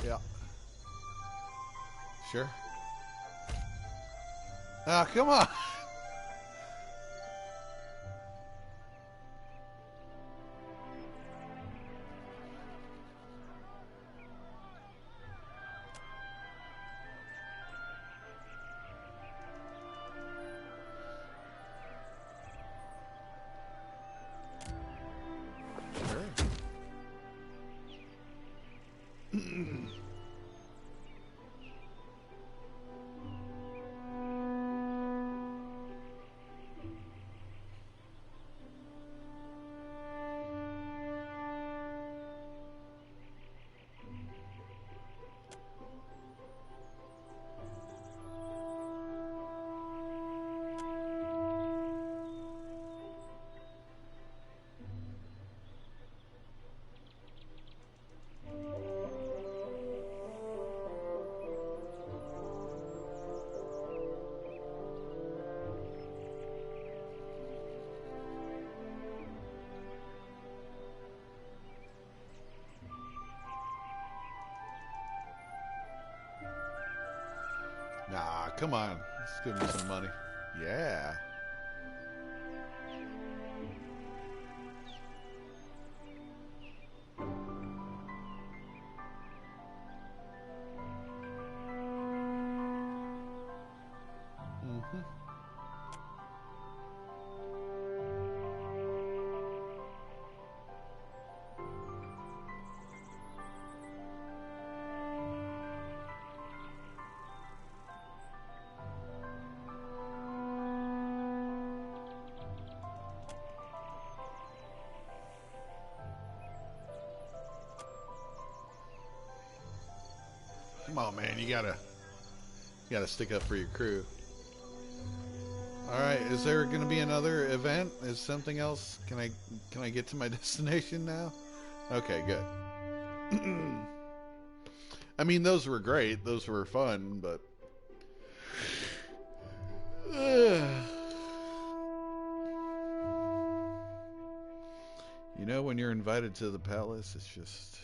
Yeah. Sure. Ah, come on. Nah, come on. Let's give me some money. Yeah. Mm-hmm. Come on, man. You gotta stick up for your crew. All right. Is there going to be another event? Is something else? Can I get to my destination now? Okay, good. I mean, those were great. Those were fun, but you know, when you're invited to the palace, it's just.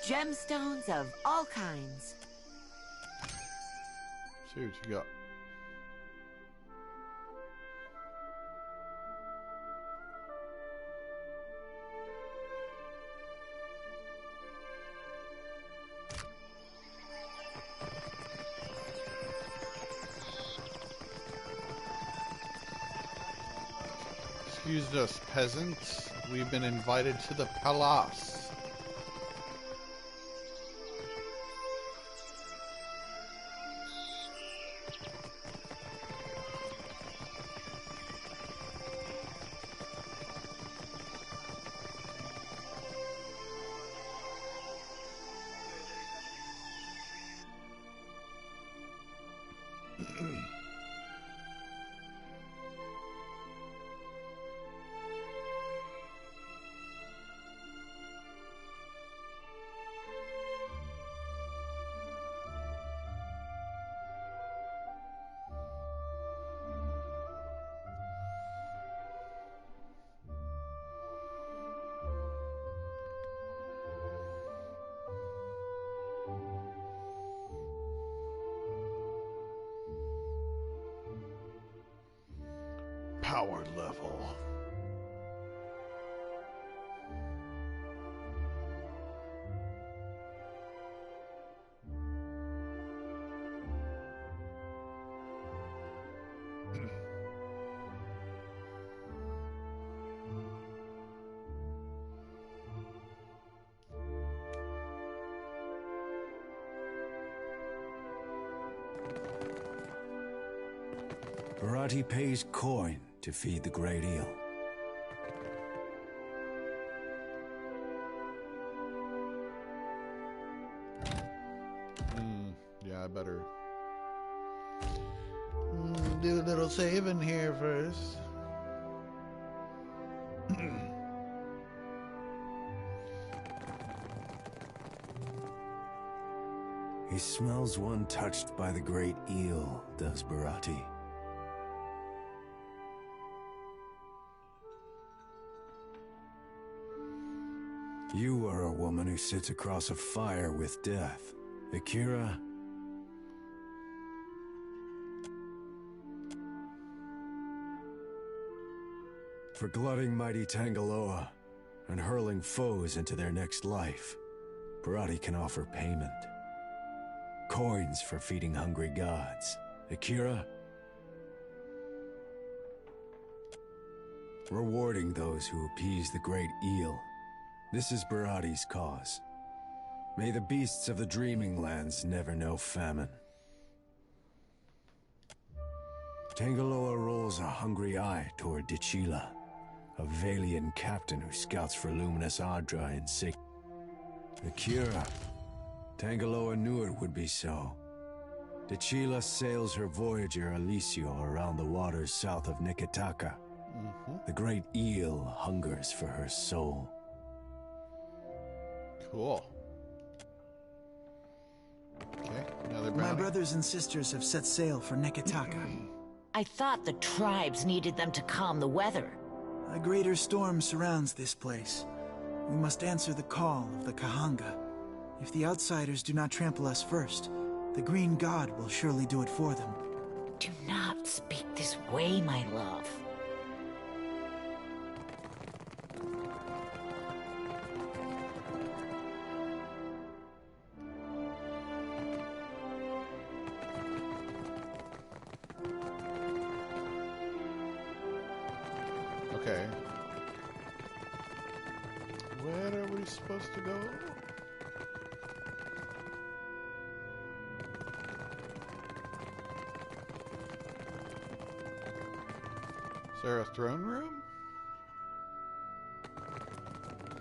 Gemstones of all kinds. See what you got. Excuse us, peasants. We've been invited to the palace. power level. Barati pays coin to feed the great eel. Yeah, I better do a little saving here first. He smells one touched by the great eel, does Barati. You are a woman who sits across a fire with death. Akira... for glutting mighty Tangaloa and hurling foes into their next life, Barati can offer payment. Coins for feeding hungry gods. Akira... rewarding those who appease the great eel. This is Barati's cause. May the beasts of the Dreaming Lands never know famine. Tangaloa rolls a hungry eye toward Dichila, a Valian captain who scouts for luminous Adra in Sig. Akira. Tangaloa knew it would be so. Dichila sails her Voyager Alisio around the waters south of Nikitaka. The great eel hungers for her soul. Cool. Okay, another bounty. My brothers and sisters have set sail for Nikitaka. I thought the tribes needed them to calm the weather. A greater storm surrounds this place. We must answer the call of the Kahanga. If the outsiders do not trample us first, the Green God will surely do it for them. Do not speak this way, my love. Okay. Where are we supposed to go? Is there a throne room?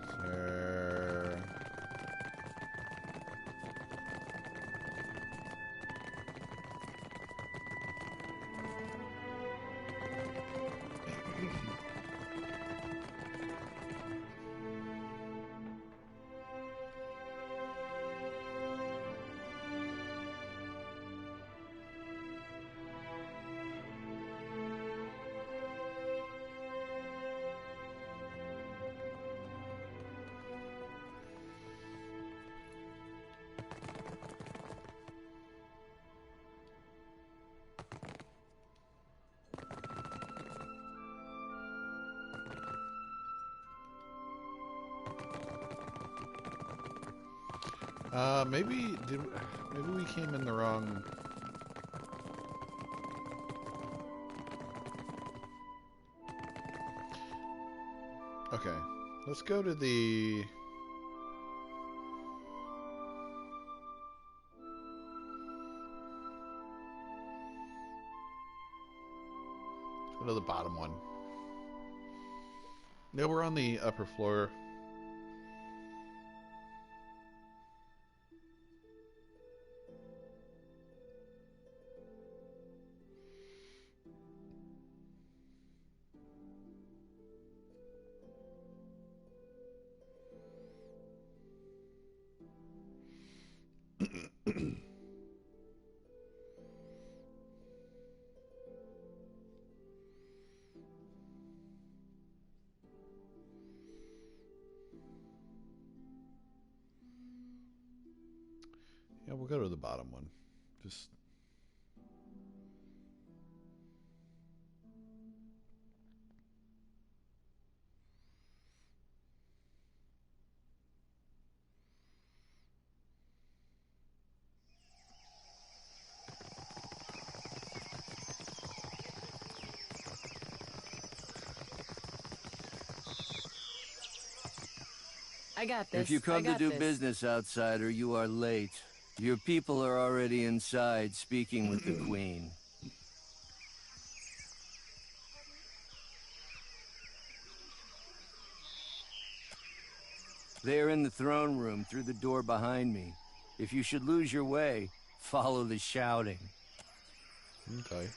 Is there... maybe we came in the wrong... Okay, let's go to the... Let's go to the bottom one. No, we're on the upper floor. Yeah, we'll go to the bottom one. Just... I got this. If you come to do business, outsider, you are late. Your people are already inside, speaking with the Queen. They are in the throne room through the door behind me. If you should lose your way, follow the shouting. Okay.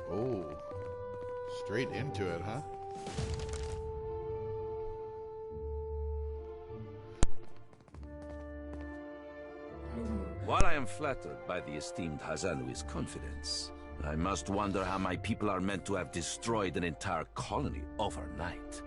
Oh, straight into it, huh? While I am flattered by the esteemed Hazanui's confidence, I must wonder how my people are meant to have destroyed an entire colony overnight.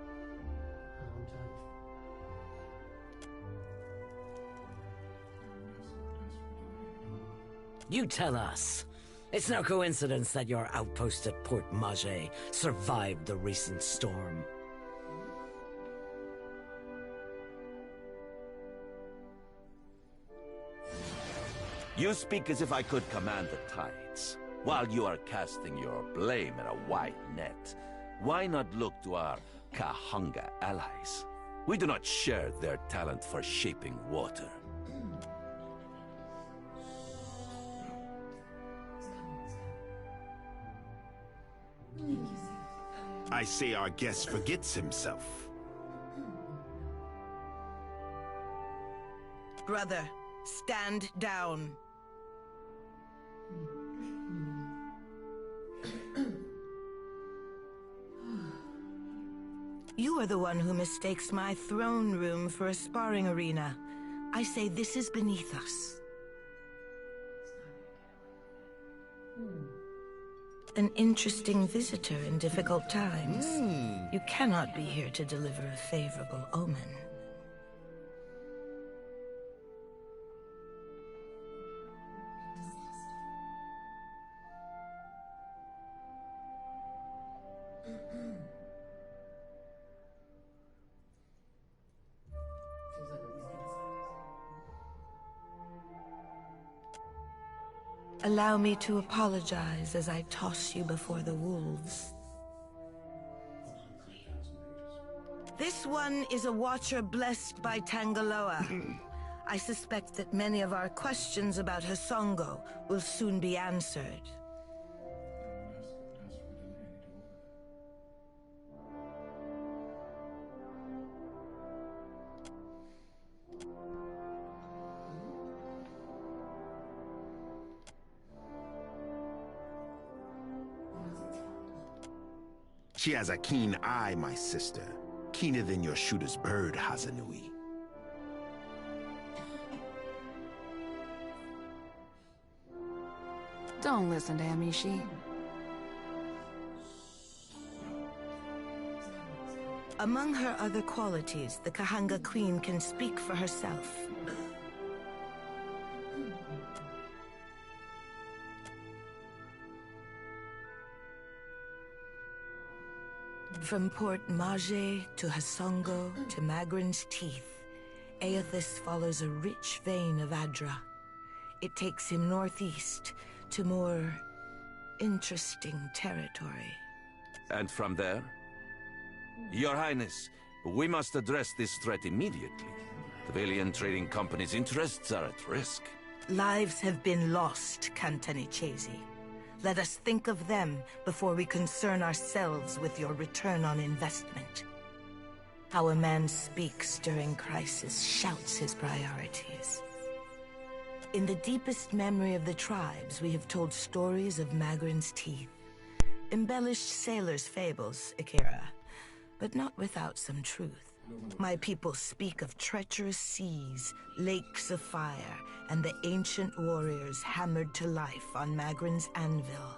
You tell us. It's no coincidence that your outpost at Port Mage survived the recent storm. You speak as if I could command the tides. While you are casting your blame in a wide net, why not look to our Kahanga allies? We do not share their talent for shaping water. I say our guest forgets himself. Brother, stand down. You are the one who mistakes my throne room for a sparring arena. I say this is beneath us. An interesting visitor in difficult times. You cannot be here to deliver a favorable omen. Allow me to apologize as I toss you before the wolves. This one is a watcher blessed by Tangaloa. I suspect that many of our questions about Hasongo will soon be answered. She has a keen eye, my sister. Keener than your shooter's bird, Hazanui. Don't listen to Amishi. Among her other qualities, the Kahanga Queen can speak for herself. From Port Mage to Hasongo to Magrin's Teeth, Aethys follows a rich vein of Adra. It takes him northeast to more interesting territory. And from there? Your Highness, we must address this threat immediately. The Valiant Trading Company's interests are at risk. Lives have been lost, Grimternity. Let us think of them before we concern ourselves with your return on investment. How a man speaks during crisis shouts his priorities. In the deepest memory of the tribes, we have told stories of Magrin's teeth. Embellished sailors' fables, Akira, but not without some truth. My people speak of treacherous seas, lakes of fire, and the ancient warriors hammered to life on Magrin's anvil.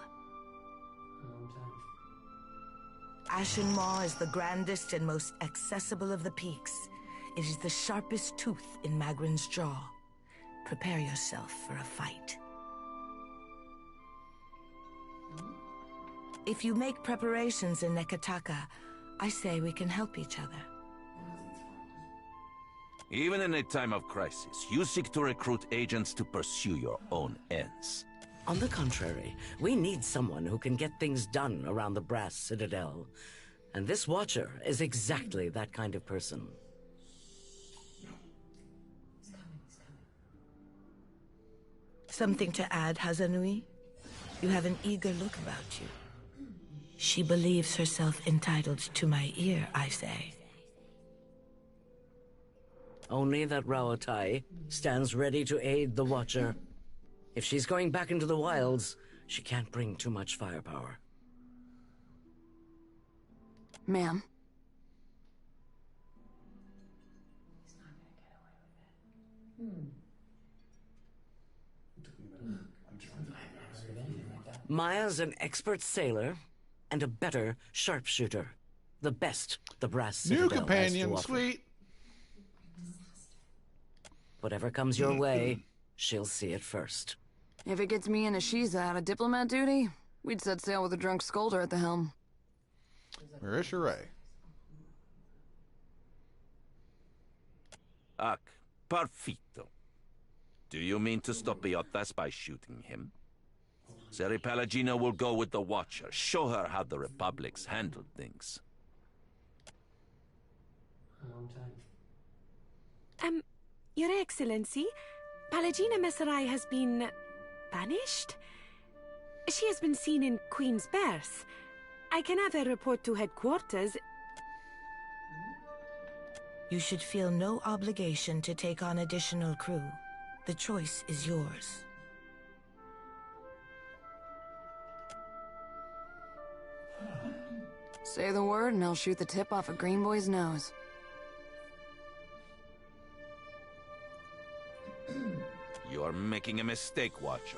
Ashen Maw is the grandest and most accessible of the peaks. It is the sharpest tooth in Magrin's jaw. Prepare yourself for a fight. If you make preparations in Nekataka, I say we can help each other. Even in a time of crisis, you seek to recruit agents to pursue your own ends. On the contrary, we need someone who can get things done around the Brass Citadel. And this Watcher is exactly that kind of person. Something to add, Hazanui? You have an eager look about you. She believes herself entitled to my ear, I say. Only that Raotai stands ready to aid the Watcher. If she's going back into the wilds, she can't bring too much firepower. Ma'am? Maya's an expert sailor and a better sharpshooter. The best the Brass Citadel New has to companion, offer. sweet. Whatever comes your way, she'll see it first. If it gets me and Ashiza out of diplomat duty, we'd set sail with a drunk scolder at the helm. Marisha Ray. Ac, perfecto. Do you mean to stop Iotas by shooting him? Seri Palagino will go with the Watcher. Show her how the Republic's handled things. Your Excellency, Palagina Messerai has been banished? She has been seen in Queen's Berth. I can have a report to headquarters. You should feel no obligation to take on additional crew. The choice is yours. Say the word and I'll shoot the tip off a green boy's nose. You're making a mistake, Watcher.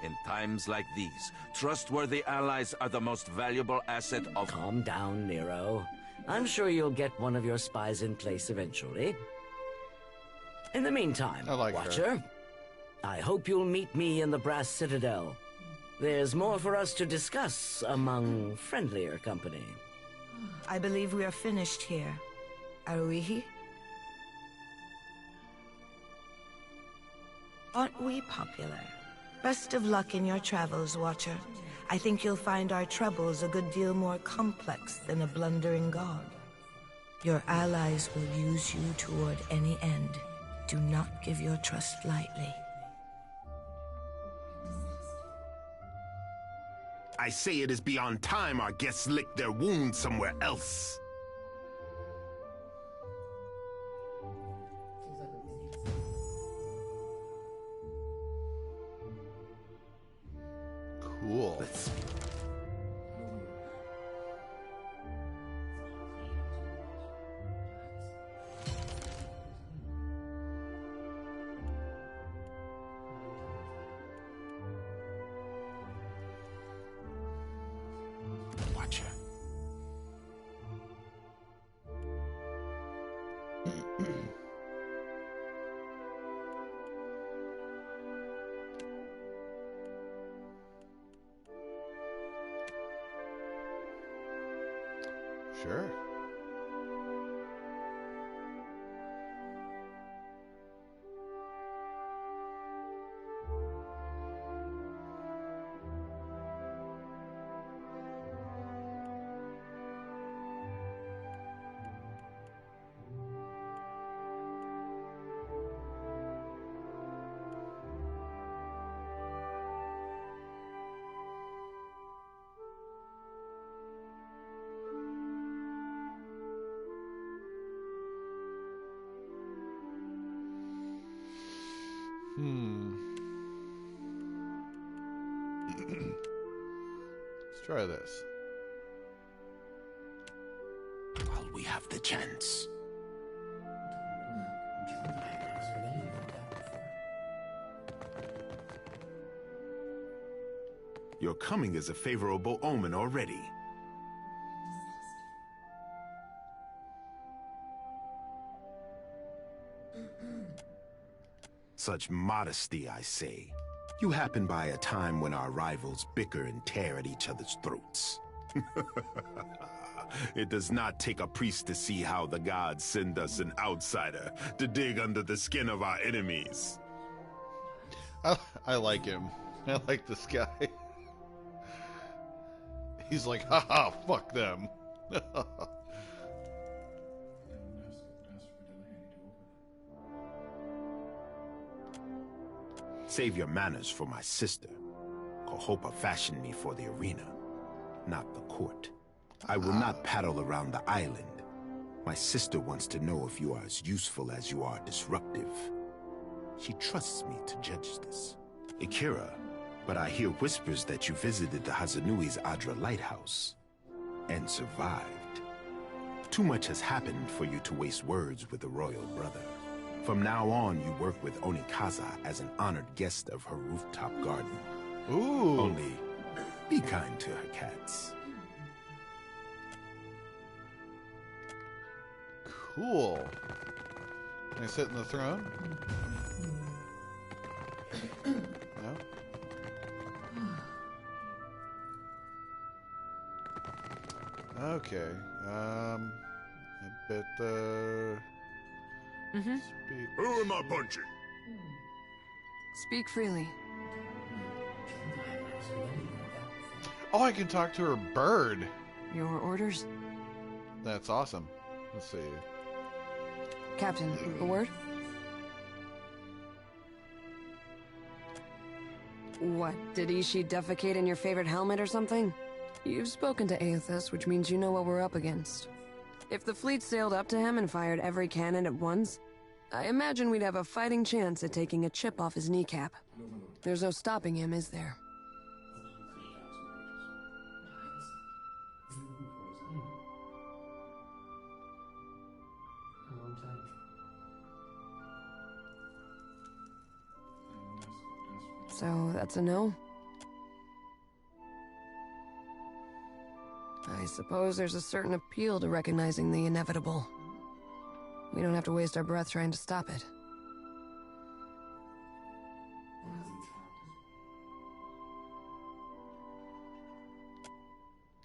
In times like these, trustworthy allies are the most valuable asset of— Calm down, Nero. I'm sure you'll get one of your spies in place eventually. In the meantime, Watcher, I hope you'll meet me in the Brass Citadel. There's more for us to discuss among friendlier company. I believe we are finished here. Aruihi? Aren't we popular? Best of luck in your travels, Watcher. I think you'll find our troubles a good deal more complex than a blundering god. Your allies will use you toward any end. Do not give your trust lightly. I say it is beyond time our guests lick their wounds somewhere else. Cool. Watcher. Sure. Let's try this. While we have the chance. Your coming is a favorable omen already. Such modesty, I say. You happen by a time when our rivals bicker and tear at each other's throats. It does not take a priest to see how the gods send us an outsider to dig under the skin of our enemies. I like him. I like this guy. He's like, haha, fuck them. Save your manners for my sister. Kohopa fashioned me for the arena, not the court. I will not paddle around the island. My sister wants to know if you are as useful as you are disruptive. She trusts me to judge this. Akira, but I hear whispers that you visited the Hazanui's Adra lighthouse and survived. Too much has happened for you to waste words with the royal brother. From now on, you work with Onikaza as an honored guest of her rooftop garden. Ooh. Only, be kind to her cats. Cool. Can I sit in the throne? No? Okay. I bet speak. Who am I punching? Speak freely. Oh, I can talk to her bird. Your orders? That's awesome. Let's see. Captain, a word? What, did Ishi defecate in your favorite helmet or something? You've spoken to Aethys, which means you know what we're up against. If the fleet sailed up to him and fired every cannon at once, I imagine we'd have a fighting chance at taking a chip off his kneecap. There's no stopping him, is there? So, that's a no? I suppose there's a certain appeal to recognizing the inevitable. We don't have to waste our breath trying to stop it.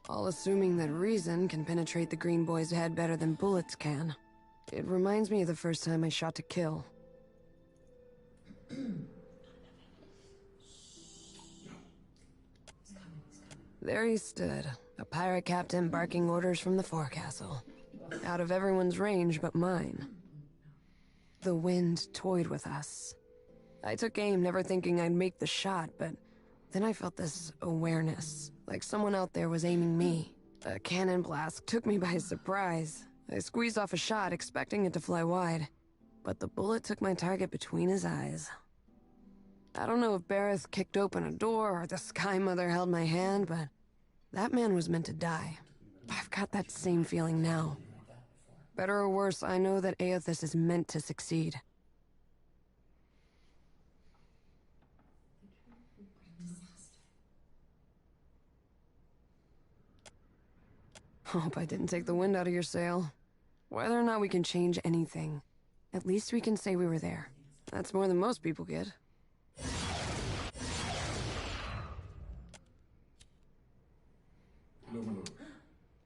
All assuming that reason can penetrate the green boy's head better than bullets can. It reminds me of the first time I shot to kill. There he stood, a pirate captain barking orders from the forecastle. Out of everyone's range but mine. The wind toyed with us. I took aim, never thinking I'd make the shot, but then I felt this awareness, like someone out there was aiming me. A cannon blast took me by surprise. I squeezed off a shot, expecting it to fly wide, but the bullet took my target between his eyes. I don't know if Bareth kicked open a door or the Sky Mother held my hand, but that man was meant to die. I've got that same feeling now. Better or worse, I know that Aethys is meant to succeed. Hope I didn't take the wind out of your sail. Whether or not we can change anything, at least we can say we were there. That's more than most people get.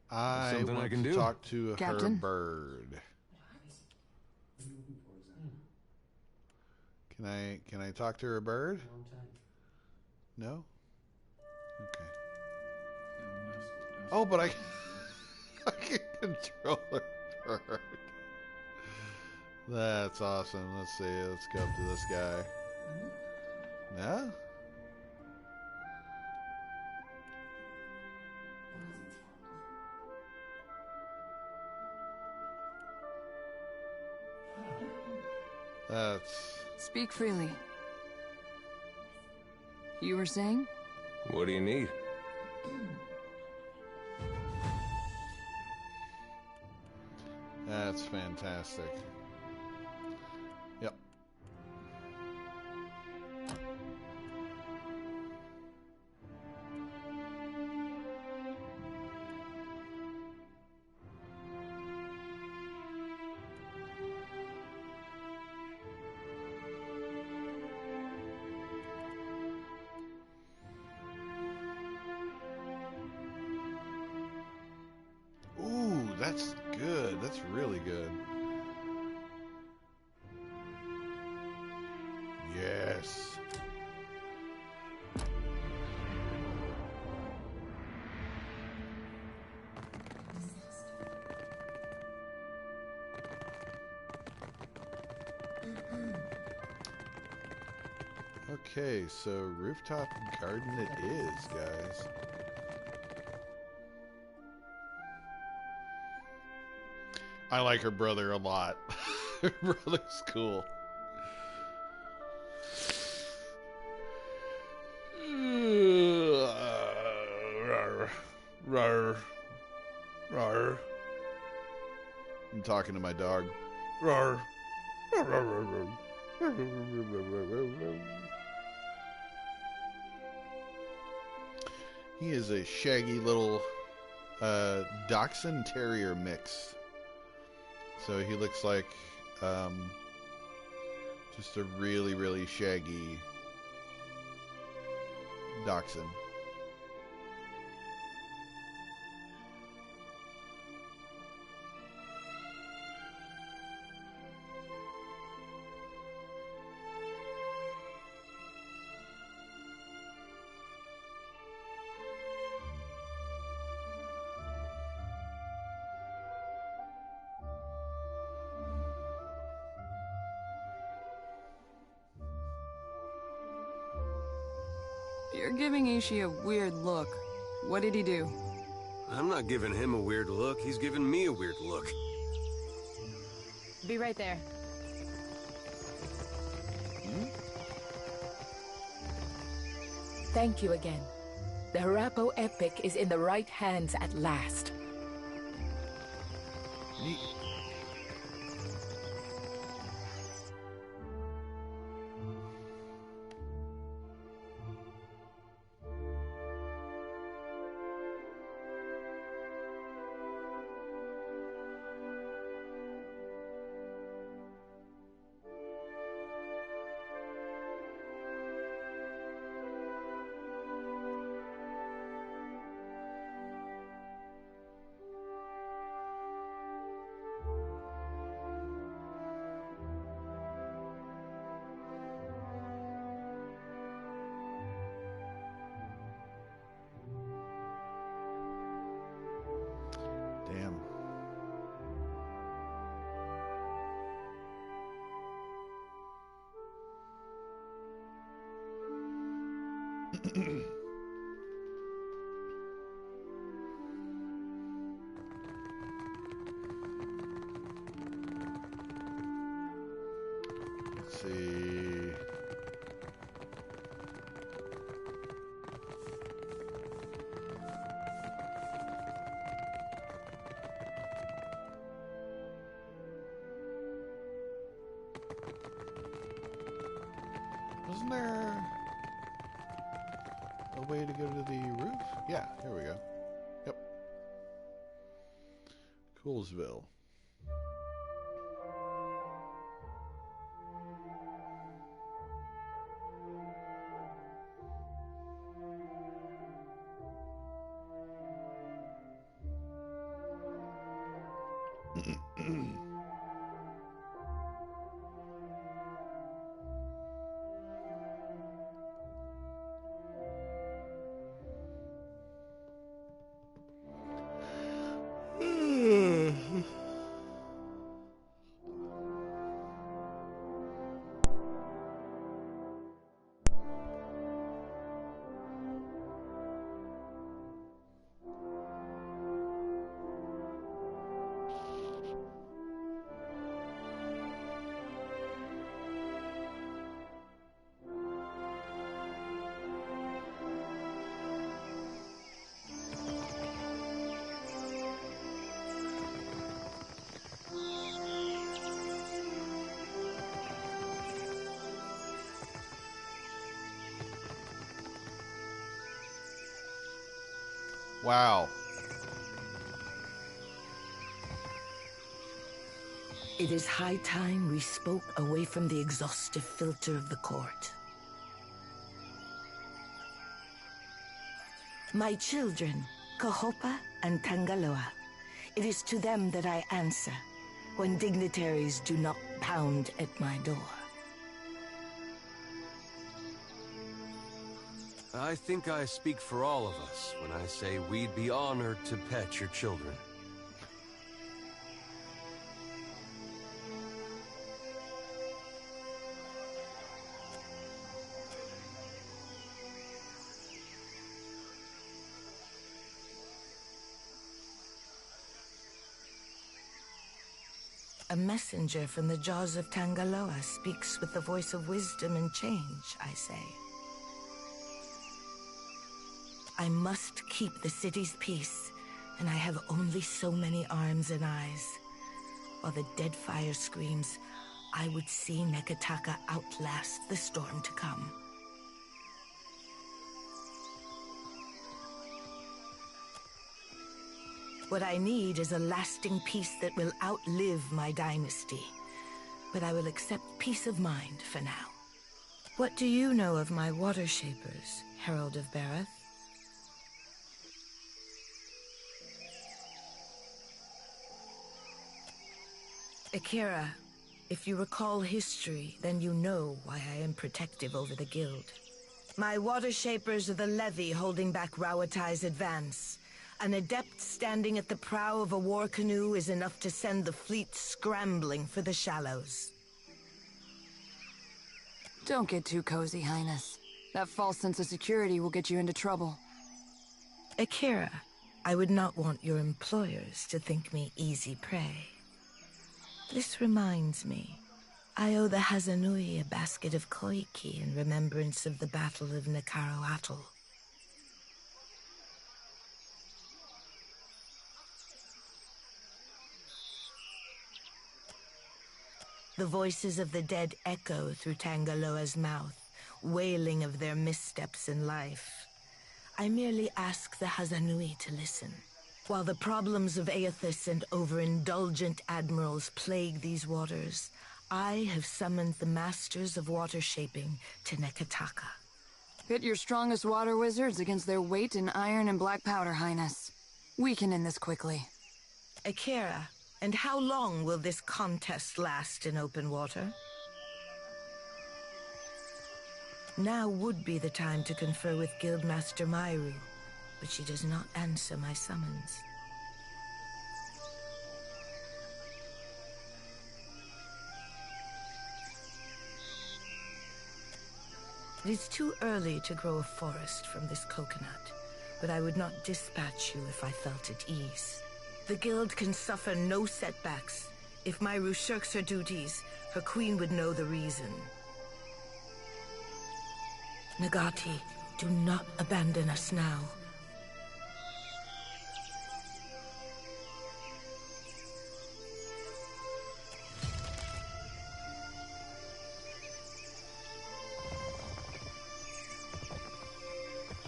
I Something want I can to do? talk to Captain? her bird. Can I talk to her bird? No? Okay. Oh, but I can control her bird. That's awesome. Let's see. Let's go up to this guy. Yeah? That's... Speak freely. You were saying? What do you need? That's fantastic. Yep. Ooh, that's good. That's really good. Yes. Okay, so rooftop garden it is, guys. I like her brother a lot. Her brother's cool. Rawr. Rawr. I'm talking to my dog. Rawr. He is a shaggy little Dachshund Terrier mix. So he looks like just a really, really shaggy Dachshund. You're giving Ishi a weird look. What did he do? I'm not giving him a weird look. He's giving me a weird look. Be right there. Thank you again. The Harapo epic is in the right hands at last. Neat. Damn. Let's see. Wasn't there a way to go to the roof? Yeah, here we go. Yep. Coolsville. Wow. It is high time we spoke away from the exhaustive filter of the court. My children, Kahopa and Tangaloa, it is to them that I answer when dignitaries do not pound at my door. I think I speak for all of us when I say we'd be honored to pet your children. A messenger from the jaws of Tangaloa speaks with the voice of wisdom and change, I say. I must keep the city's peace, and I have only so many arms and eyes. While the Deadfire screams, I would see Neketaka outlast the storm to come. What I need is a lasting peace that will outlive my dynasty. But I will accept peace of mind for now. What do you know of my water shapers, Herald of Bareth? Akira, if you recall history, then you know why I am protective over the guild. My water shapers are the levy holding back Rauatai's advance. An adept standing at the prow of a war canoe is enough to send the fleet scrambling for the shallows. Don't get too cozy, Highness. That false sense of security will get you into trouble. Akira, I would not want your employers to think me easy prey. This reminds me, I owe the Hazanui a basket of koiki in remembrance of the Battle of Nekaroatl. The voices of the dead echo through Tangaloa's mouth, wailing of their missteps in life. I merely ask the Hazanui to listen. While the problems of Aethys and overindulgent admirals plague these waters, I have summoned the masters of water shaping to Neketaka. Pit your strongest water wizards against their weight in iron and black powder, Highness. We can end this quickly. Akira, and how long will this contest last in open water? Now would be the time to confer with Guildmaster Myru, but she does not answer my summons. It is too early to grow a forest from this coconut, but I would not dispatch you if I felt at ease. The guild can suffer no setbacks. If Myru shirks her duties, her queen would know the reason. Nagati, do not abandon us now.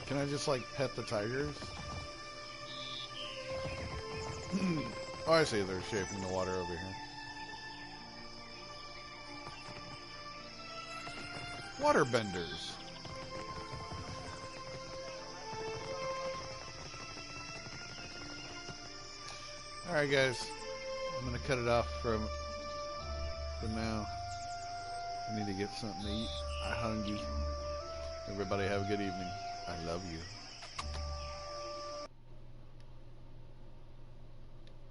Can I just, like, pet the tigers? Oh, I see. They're shaping the water over here. Waterbenders. Alright, guys. I'm going to cut it off for now. I need to get something to eat. I'm hungry. Everybody have a good evening. I love you.